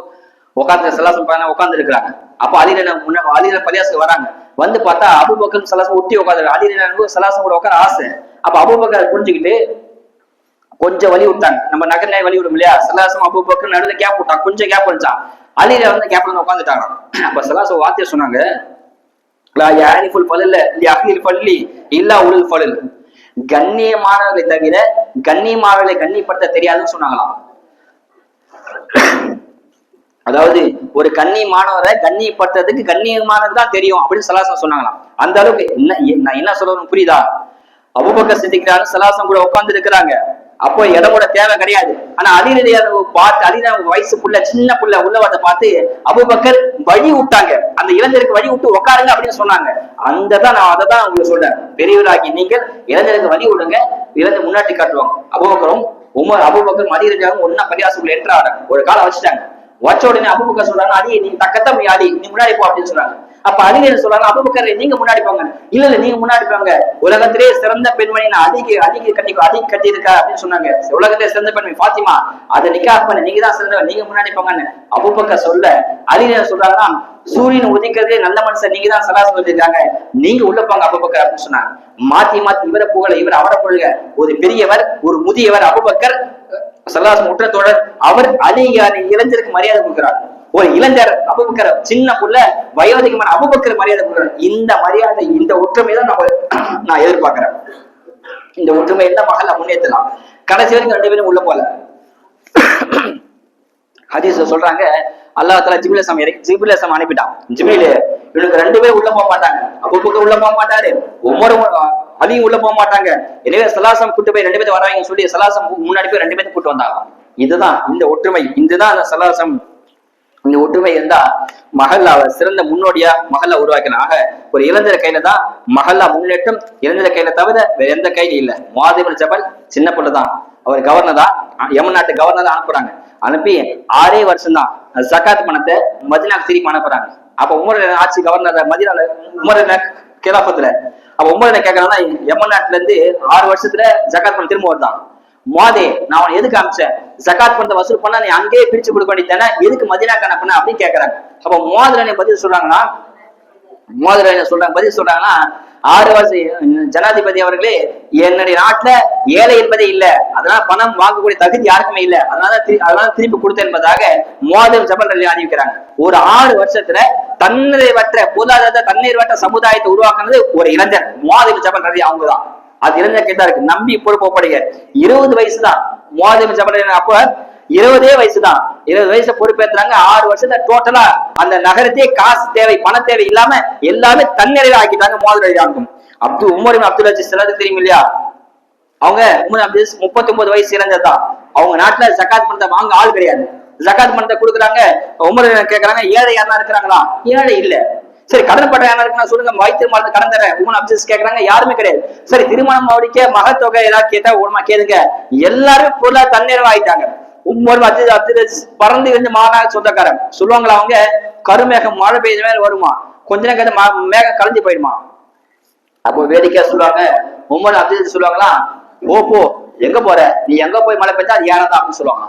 உட்காந்து சலாசம் உட்கார்ந்து இருக்கிறாங்க. அப்ப அலில பலியாசுக்கு வராங்க. வந்து பார்த்தா அபூபக்கர் சலாசம் ஒட்டி உட்காந்து அலில சலாசம் கூட உட்கார ஆசை. அப்ப அபூபக்கர் புரிஞ்சுக்கிட்டு கொஞ்சம் வழி விட்டாங்க. நம்ம நகர்ல வழி விடும் இல்லையா, சலாசம் அபூபக்கர் நடுவில் கேப் விட்டாங்க. கொஞ்சம் கேப் வச்சான். அலில வந்து கேப்ல உட்காந்துட்டாங்க. அப்ப சலாசம் வார்த்தையை சொன்னாங்க, கண்ணியமானவர்களை தவிர கண்ணியமானவர்களை கண்ணியப்படுத்த தெரியாதுன்னு சொன்னாங்களாம். அதாவது ஒரு கண்ணியமானவரை கண்ணியப்படுத்துறதுக்கு கண்ணியமானதுதான் தெரியும் அப்படின்னு சலாசம் சொன்னாங்களாம். அந்த அளவுக்கு நான் என்ன சொல்லணும் புரியுதா? அபூபக்கர் சித்திக்கிறாரு, சலாசம் கூட உட்கார்ந்து இருக்கிறாங்க. அப்போ இடமோட தேவை கிடையாது. ஆனா அலிரலியை பார்த்து அலிரா வயசு புள்ள சின்ன புள்ள உள்ளவதை பார்த்து அபூபக்கர் வழி விட்டாங்க. அந்த இளைஞருக்கு வழி விட்டு உட்காருங்க அப்படின்னு சொன்னாங்க. நான் அதை தான் உங்களுக்கு சொல்றேன். பெரியவராகி நீங்கள் இளைஞருக்கு வழி விடுங்க, இளைஞர் முன்னாடி காட்டுவாங்க. அபூபக்கரும் அபூபக்கர் அலிரலியாவும் ஒன்னா பரியாசுக்குள்ள என்ட்ராங்க. ஒரு காலம் வச்சுட்டாங்க. வச்ச உடனே அபூபக்கர் சொல்றாங்க, அலி நீ தக்கத்தம் அலி நீ முன்னாடி போ அப்படின்னு சொல்றாங்க. அப்ப அலி என்ன சொல்றாங்க, அபூபக்கர் நீங்க முன்னாடி போங்க. இல்ல நீங்க முன்னாடி போங்க, உலகத்திலே சிறந்த பெண்மணி நான் அதிக கட்டி இருக்கா அப்படின்னு சொன்னாங்க. உலகத்திலே சிறந்த பெண்மணி பாத்திமா, அதை நிக்கா பண்ண நீங்க தான் சிறந்தவர், நீங்க முன்னாடி போங்கன்னு அபூபக்கர் சொல்ல அலி என்ன சொல்றாங்கன்னா, சூரியன் உதிக்கிறதே நல்ல மனுஷன் நீங்க தான் சலாசம் சொல்லிருக்காங்க, நீங்க உள்ள போங்க அபூபக்கர் அப்படின்னு சொன்னாங்க. மாத்தி இவரை புகழ இவர் அவரை புகழ. ஒரு பெரியவர் ஒரு முதியவர் அபூபக்கர் சல்லாசம் முற்றத்தோழர், அவர் அலியான இளைஞருக்கு மரியாதை கொடுக்கிறார். ஒரு இளைஞர் அபூபக்கர் சின்ன புள்ள வயோதிகமான அபூபக்கர் மரியாதை கொடுக்கிறார். இந்த மரியாதை இந்த ஒற்றுமை தான் நான் எதிர்பார்க்கிறேன். இந்த ஒற்றுமை எந்த மகள முன்னேற்றலாம். கடைசி வரைக்கும் 2 பேரும் உள்ள போல. ஹதீஸ் சொல்றாங்க, அல்லாஹ் தஆலா ஜிப்ரீல் அலைஹிஸ்ஸலாம் அனுப்பிட்டான். ஜிப்ரீல் இவனுக்கு 2 பேரும் உள்ள போக மாட்டாங்க. அபூபக்கர் உள்ள போக மாட்டாரு, உமரும் அலியும் உள்ள போக மாட்டாங்க. எனவே சலாசம் கூட்டு போய் 2 பேரும் வராங்கன்னு சொல்லி சலாசம் முன்னாடி போய் 2 பேரும் கூட்டு வந்தாங்க. இதுதான் இந்த ஒற்றுமை. இதுதான் அந்த சலாசம். இந்த ஒற்றுமை இருந்தா மஹல்லா சிறந்த முன்னோடியா மஹல்லா உருவாக்கலாம். ஆக ஒரு இளைஞர் கையில தான் மஹல்லா முன்னேற்றம். இளைஞர் கையில தவிர வேற எந்த கையில இல்ல. முஆத் இப்னு ஜபல் சின்ன பிள்ளை தான், அவர் கவர்னர் தான், யமன் நாட்டு கவர்னர் தான் அனுப்புறாங்க. அனுப்பி 6 வருஷம் தான் ஜகாத் பணத்தை மதீனாக்கு திருப்பி அனுப்புறாங்க. அப்ப உமர் ஆட்சி கவர்னர் மதீனால உமர் கிலாஃபத்துல. அப்ப உமர் என்ன கேட்கறாங்கன்னா, யமன் நாட்டுல இருந்து 6 வருஷத்துல ஜகாத் பணம் திரும்ப வருதான். முஆதே நான் அவனை எதுக்கு அனுப்பிச்சேன், ஜகாத் பணத்தை வசூல் பண்ணா நீ அங்கேயே பிரிச்சு கொடுக்க வேண்டியதானே, எதுக்கு மதீனாக்கு அனுப்புன அப்படின்னு கேட்கறாங்க. அப்ப முஆத் பதில் சொல்றாங்கன்னா, பதில் சொல்றாங்கன்னா, 6 வருஷம் ஜனாதிபதி அவர்களே, என்னுடைய நாட்டுல ஏழை என்பதே இல்ல, அதனால பணம் வாங்கக்கூடிய தகுதி யாருக்குமே இல்ல, அதனால திருப்பி கொடுத்தேன் என்பதாக முஆத் இப்னு ஜபல் ரலியல்லாஹு அறிவிக்கிறாங்க. ஒரு 6 வருஷத்துல தன்னிறைவற்ற பொருளாதார தன்னிறைவற்ற சமுதாயத்தை உருவாக்குனது ஒரு இளைஞர் முஆத் இப்னு ஜபல் ரலியல்லாஹு அவங்கதான். அது இளைஞர் கேட்டா இருக்கு, நம்பி பொறுப்போப்படுங்க. 20 வயசு தான் முஆத் இப்னு ஜபல். அப்ப 20 வயசு தான், 20 வயசு பொறுப்பேற்றாங்க. 6 வருஷத்துல டோட்டலா அந்த நகரத்தையே காசு தேவை பண தேவை இல்லாம எல்லாமே தன்னிறைவு ஆக்கிட்டாங்க முஆத் ரலியல்லாஹு. உமர் இப்னு அப்துல் அஜீஸ் எல்லாத்துக்கும் தெரியும் இல்லையா, அவங்க உமர் அப்துல் அஜீஸ் 39 வயசு இளைஞர் தான். அவங்க நாட்டுல ஜகாத் பணத்தை வாங்க ஆள் கிடையாது. ஜகாத் பணத்தை கொடுக்குறாங்க. உமர் கேட்கறாங்க, ஏழை யாரா இருக்கிறாங்களா? ஏழை இல்ல. சரி கடன் பட்ட யாரா இருக்குன்னா சொல்லுங்க, வைத்திய மருந்து கடன் தர. உமர் அப்துல் அஜீஸ் கேட்கறாங்க, யாருமே கிடையாது. சரி திருமணம் முடிக்க மகத்தொகை ஏதாவது கேட்டா உடமா கேளுங்க. எல்லாரும் பொருளா தன்னிறைவு ஆயிட்டாங்க. உம்மர் பறந்து இருந்து மாநாக சொந்தக்காரன் சொல்லுவாங்களா அவங்க, கருமேகம் மழை பெய்த மேல வருமா, கொஞ்ச நேரம் கேட்ட மேகம் கலைஞ்சு போயிடுமா. அப்போ வேடிக்கையா சொல்லுவாங்க, உம்மர் அப்துல் சொல்லுவாங்களா, போ எங்க போற, நீ எங்க போய் மழை பெய்ஞ்சா அது ஏனதான் அப்படின்னு சொல்லுவாங்க.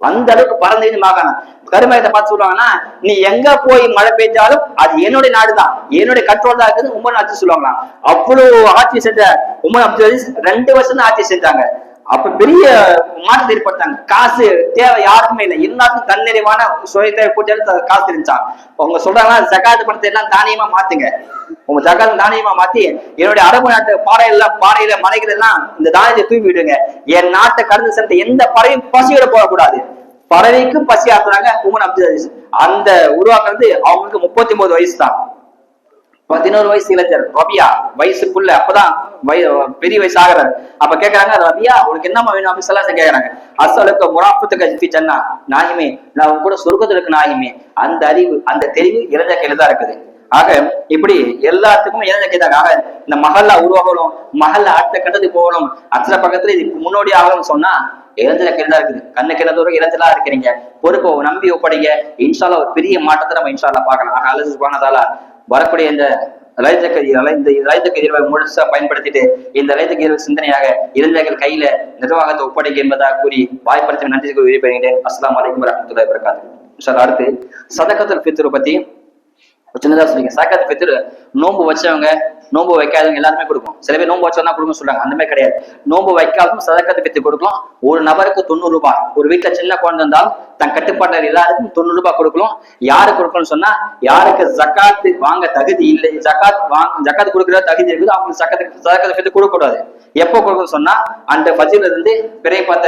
அந்த அளவுக்கு பறந்து மாகாணம் கருமேகத்தை பார்த்து சொல்லுவாங்கன்னா, நீ எங்க போய் மழை பெய்ஞ்சாலும் அது என்னுடைய நாடுதான், என்னுடைய கண்ட்ரோல் தான் இருக்குது உமர் அப்துல் சொல்லுவாங்களாம். அவ்வளவு ஆட்சி செஞ்ச உமர் அப்துல் 2 வருஷம் தான் ஆட்சி செஞ்சாங்க. அப்ப பெரிய மாற்றத்தை ஏற்படுத்தாங்க. காசு தேவை யாருக்குமே இல்லை, எல்லாருக்கும் தன்னிறைவான சுயத்தை போட்டு காசு இருந்துச்சான். அவங்க சொல்றாங்கன்னா, ஜகாத் பணத்தை எல்லாம் தானியமா மாத்துங்க, உங்க ஜகாத் தானியமா மாத்தி என்னுடைய அரபு நாட்டு பாறையில மலைகள் எல்லாம் இந்த தானியத்தை தூக்கி விடுங்க. என் நாட்டை கடந்து சென்ற எந்த பறவையும் பசியோட போகக்கூடாது. பறவைக்கும் பசி ஆக்குறாங்க உமர் அப்துல் அஜீஸ். அந்த உருவாக்குறது அவங்களுக்கு 39 வயசு தான். 11 வயசு இளைஞர் ரபியா வயசுக்குள்ள, அப்பதான் பெரிய வயசு ஆகிறாரு. அப்ப கேக்குறாங்க, ரபியா உனக்கு என்னமா வேணும் அப்படின்னு சொல்லி கேக்குறாங்க. அசலுக்கு முராஃபத்துக்கு சொன்னா நாயுமே, நான் உங்க கூட சொர்க்கத்துல இருக்கு நாயுமே. அந்த அறிவு அந்த தெளிவு இளைஞர் கையில தான் இருக்குது. ஆக இப்படி எல்லாத்துக்கும் இளைஞர் கைதாங்க. ஆக இந்த மஹல்லா உருவாகணும், மஹல்லா அடுத்த கட்டத்துக்கு போகணும், அடுத்த பக்கத்துல இதுக்கு முன்னோடி ஆகணும்னு சொன்னா இளைஞர் கையில தான் இருக்குது. கண்ணுக்கு என்னதோறும் இளைஞலா இருக்கிறீங்க, பொறுப்பை நம்பி ஒப்படைங்க. இன்ஷால்லா ஒரு பெரிய மாற்றத்தை நம்ம இன்ஷால்லா பார்க்கலாம். ஆக அல்லாஹ் சுப்ஹானஹு வரக்கூடிய இந்த லைத்தக்கதிர்வை முழுசா பயன்படுத்திட்டு இந்த லைத்தக்கதிர்வு சிந்தனையாக இளைஞர்கள் கையில நிர்வாகத்தை ஒப்படைக்க என்பதாக கூறி வாய்ப்படுத்தி நன்றி கூறி விரும்புகிறேன். அஸ்ஸலாமு அலைக்கும் வரஹ்மத்துல்லாஹி வபரகாத்துஹு. அடுத்து சதகத்துல் ஃபித்ர் பத்தி சின்னதா சொல்லிங்க. சதகத்துல் ஃபித்ர் நோன்பு வச்சவங்க நோன்பு வைக்காதவங்க எல்லாருமே கொடுக்கும். சில பேர் நோன்பு வச்சவங்க கொடுக்க சொல்றாங்க, அந்த மாதிரி கிடையாது. நோன்பு வைக்காதும் சதகத்துல் ஃபித்ர் கொடுக்கலாம். ஒரு நபருக்கு 90 ரூபாய். ஒரு வீட்டுல சின்ன குழந்தை இருந்தாலும் தன் கட்டுப்பாட்டில் எல்லாருக்கும் 90 ரூபாய் கொடுக்கலாம். யாரு கொடுக்கணும்னு சொன்னா, யாருக்கு ஜக்காத்து வாங்க தகுதி இல்லை, ஜக்காத்து கொடுக்குற தகுதி இருக்குது, அவங்களுக்கு சதகத்துல் ஃபித்ர் கொடுக்க கூடாது. எப்போ கொடுக்கணும்னு சொன்னா, அந்த ஃபஜ்ர்ல இருந்து பிறை பார்த்த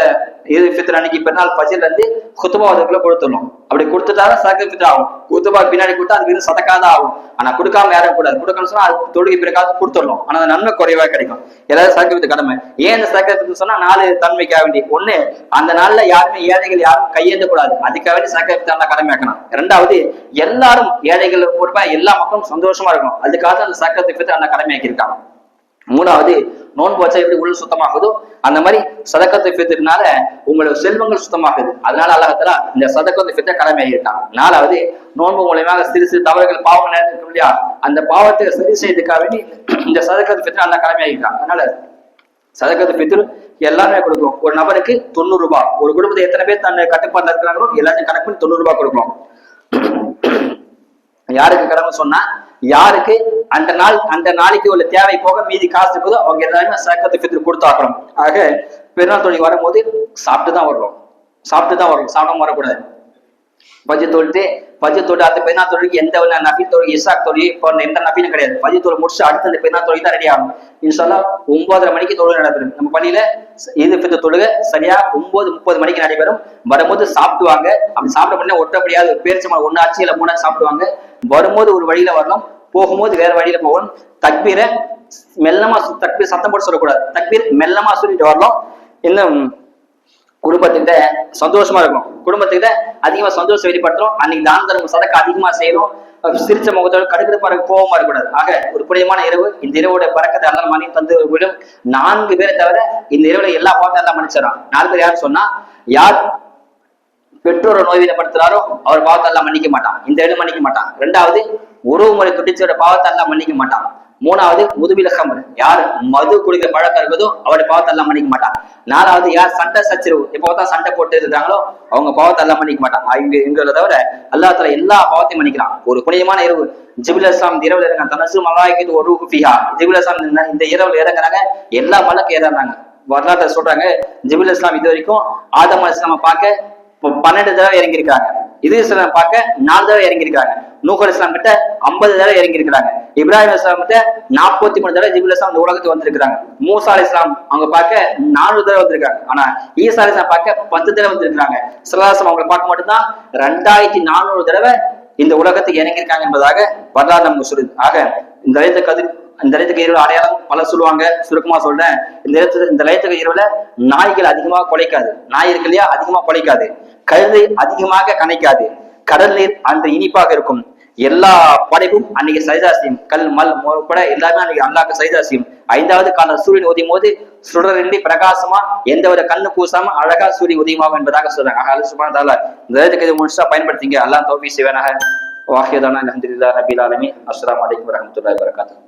ஃபித்ர் அன்னைக்கு பெருநாள் ஃபஜ்ர்ல இருந்து குத்துபா அதுக்குள்ள கொடுத்துடணும். அப்படி கொடுத்துட்டாலும் சதகத்துல் ஃபித்ர் ஆகும். குத்துபா பின்னாடி கொடுத்தா அது வெறும் சதக்கா தான் ஆகும். ஆனா கொடுக்காம யாரும் கூடாது. கொடுக்கணும்னு சொன்னா அது தொழுகை பிறக்காக கொடுத்துடணும். ஆனா அந்த நன்மை குறைவா கிடைக்கும். எல்லாரும் சதகத்துல் ஃபித்ர் கடமை. ஏன் இந்த சதகத்துல் ஃபித்ர் சொன்னா 4 தன்மைக்காக வேண்டி. ஒண்ணு, அந்த நாள்ல யாருமே ஏழைகள் யாரும் கையேந்த கூடாது, அதுக்காக வேண்டி சதகத்துல் ஃபித்ர் கடமையாக்கணும். 2வது, எல்லாரும் ஏழைகள் பொறுப்பா எல்லா மக்களும் சந்தோஷமா இருக்கணும், அதுக்காக அந்த சதகத்துல் ஃபித்ர் கடமையாக்கி இருக்காங்க. 3வது, நோன்பு வச்சா எப்படி உள்ள சுத்தமாகுதோ அந்த மாதிரி சதகத்துல் ஃபித்ர்னால உங்களோட செல்வங்கள் சுத்தமாகுது. அதனால அல்லாஹ் தஆலா இந்த சதகத்துல் ஃபித்ர் கடமையாக்கி இருக்காங்க. 4வது, நோன்பு மூலமாக சிறு தவறுகள் பாவங்கள் நடக்கும் இல்லையா, அந்த பாவத்தை சரி செய்யறதுக்காக வேண்டி இந்த சதகத்துல் ஃபித்ர் அல்லாஹ் கடமையாக்கி இருக்காங்க. அதனால சதகத்துல் ஃபித்ர் எல்லாருமே கொடுக்கும். ஒரு நபருக்கு 90 ரூபாய். ஒரு குடும்பத்தை எத்தனை பேர் தன் கட்டுப்பாட்டில் இருக்கிறாங்களோ எல்லாத்தையும் கணக்கு பண்ணி 90 ரூபாய் கொடுக்கணும். யாருக்கு கடமை சொன்னா, யாருக்கு அந்த நாளைக்கு உள்ள தேவை போக மீதி காசு இருக்குதோ அவங்க எல்லாருமே சதகத்துல் ஃபித்ர் கொடுத்தாக்கணும். ஆக பெருநாள் தொழில் வரும்போது சாப்பிட்டுதான் வரணும், சாப்பிடாம வரக்கூடாது. பஜ்ஜு தொழுது அடுத்த பெருநாள் தொழிலுக்கு எந்த நபீல் தொழில் இசாக் தொழில் இப்போ எந்த நபீலும் கிடையாது. பஜ்ஜு தொழில் முடிச்சு அடுத்த அந்த பெருநாள் தொழில் தான் ரெடி ஆகும். இன்ஷால்லா 9:30 மணிக்கு தொழுகை நடைபெறும். நம்ம பள்ளியில ஈதுல் ஃபித்ர் தொழுகை சரியா 9:30 மணிக்கு நடைபெறும். வரும்போது சாப்பிடுவாங்க. அப்படி சாப்பிட முடியாது ஒட்டப்படியாது பேரிச்சம்பழம் 1 ஆச்சு இல்ல 3 சாப்பிடுவாங்க. வரும்போது ஒரு வழியில வரணும், போகும்போது வேற வழியில போகணும். தக்பீரை மெல்லமா தக்பீர் சத்தம் போட்டு சொல்லக்கூடாது, தக்பீர் மெல்லமா சொல்லிட்டு வரணும். இன்னும் குடும்பத்துக்கிட்ட சந்தோஷமா இருக்கும், குடும்பத்துக்கிட்ட அதிகமா சந்தோஷம் வெளிப்படுத்துறோம். அன்னைக்கு தான தர்மம் சதக்கா அதிகமா செய்யணும். சிரிச்ச முகத்தோட கடுக்கிற பாரு கோபமா இருக்கக்கூடாது. ஆக ஒரு புனிதமான இரவு. இந்த இரவோட பறக்கத்தை அல்லா மணி தந்து விடும். 4 பேரை தவிர இந்த இரவுல எல்லா பாவத்தையும் எல்லாம் மன்னிச்சிடறான். 4 பேர் யாரு சொன்னா, யார் பெற்றோரை நோய்விடப்படுத்துறாரோ அவர் பாவத்தை எல்லாம் மன்னிக்க மாட்டான், இந்த இடம் மன்னிக்க மாட்டான். 2வது, உறவு முறை துட்டிச்சோட பாவத்தை எல்லாம் மன்னிக்க மாட்டான். 3வது, முதுபில ஹம்ர், யார் மது குடிக்கிற பழக்கம் இருக்குதோ அவருடைய பாவத்தை எல்லாம் மன்னிக்க மாட்டான். 4வது, யார் சண்டை சச்சரவு எப்போதான் சண்டை போட்டு இருக்காங்களோ அவங்க பாவத்தை எல்லாம் மன்னிக்க மாட்டான். எங்களை தவிர அல்லாஹ் தஆலா எல்லா பாவத்தையும் மன்னிக்கிறான். ஒரு புனிதமான இரவு. ஜிப்ரீல் அலைஹிஸ்ஸலாம் இந்த இரவுல இறங்க தனசு மலாயிகத்து ஒரு ரூஹு ஃபீஹா. ஜிப்ரீல் அலைஹிஸ்ஸலாம் இந்த இரவுல இறங்குறாங்க, எல்லா மலக்கும் ஏறாங்க. வரலாற்றை சொல்றாங்க, ஜிப்ரீல் அலைஹிஸ்ஸலாம் இது வரைக்கும் ஆதம் அலைஹிஸ்ஸலாமை பார்க்க 12 தடவை இறங்கி இருக்காங்க. இத்ரீஸ் அலைஹிஸ்ஸலாம் பார்க்க 4 தடவை இறங்கி இருக்காங்க. நூஹ் அலைஹிஸ்ஸலாம் கிட்ட 50 தடவை இறங்கி இருக்கிறாங்க. இப்ராஹிம் அலைஹிஸ்ஸலாம் கிட்ட 43 தடவை ஜிப்ரீல் அலைஹிஸ்ஸலாம் இந்த உலகத்துக்கு வந்திருக்காங்க. மூசா அலைஹிஸ்ஸலாம் அவங்க பார்க்க 4 தடவை வந்திருக்காங்க. ஆனா ஈசா அலைஹிஸ்ஸலாம் பார்க்க 10 தடவை வந்திருக்காங்க. ஸல்லல்லாஹு அவங்களை பார்க்க மட்டும்தான் 2400 தடவை இந்த உலகத்துக்கு இறங்கியிருக்காங்க என்பதாக வரலாறு நமக்கு சொல்லுது. ஆக இந்த லயத்துக்கு இரவு அடையாளம் பல சொல்லுவாங்க, சுருக்கமா சொல்றேன். இந்த லயத்துக்கு இரவுல நாய்கள் அதிகமாக குலைக்காது, நாய் இருக்கு இல்லையா அதிகமா குலைக்காது, கழுதை அதிகமாக கனைக்காது, கடல் நீர் அன்று இனிப்பாக இருக்கும், எல்லா படைப்பும் அன்னைக்கு சஜிதா செய்யும், கல் மல் உட்பட எல்லாமே அன்னைக்கு அல்லாஹ்க்கு சஜிதா செய்யும். 5வது காலம் சூரியன் உதயும் போது சுடரின்றி பிரகாசமா எந்த ஒரு கண்ணு பூசாம அழகா சூரியன் உதயமாகும் என்பதாக சொல்றாங்க. அல்ல சுப்ஹானஹு வ தஆலா இந்த லைலத்துல் கத்ர் முழுசா பயன்படுத்திங்க. அல்லாஹ் தௌஃபீக் செய்வானாக. வாஹிதானா அல்ஹம்துலில்லாஹி ரப்பில் ஆலமீன். அஸ்ஸலாமு அலைக்கும் வரஹ்மத்துல்லாஹி வபரகாத்துஹு.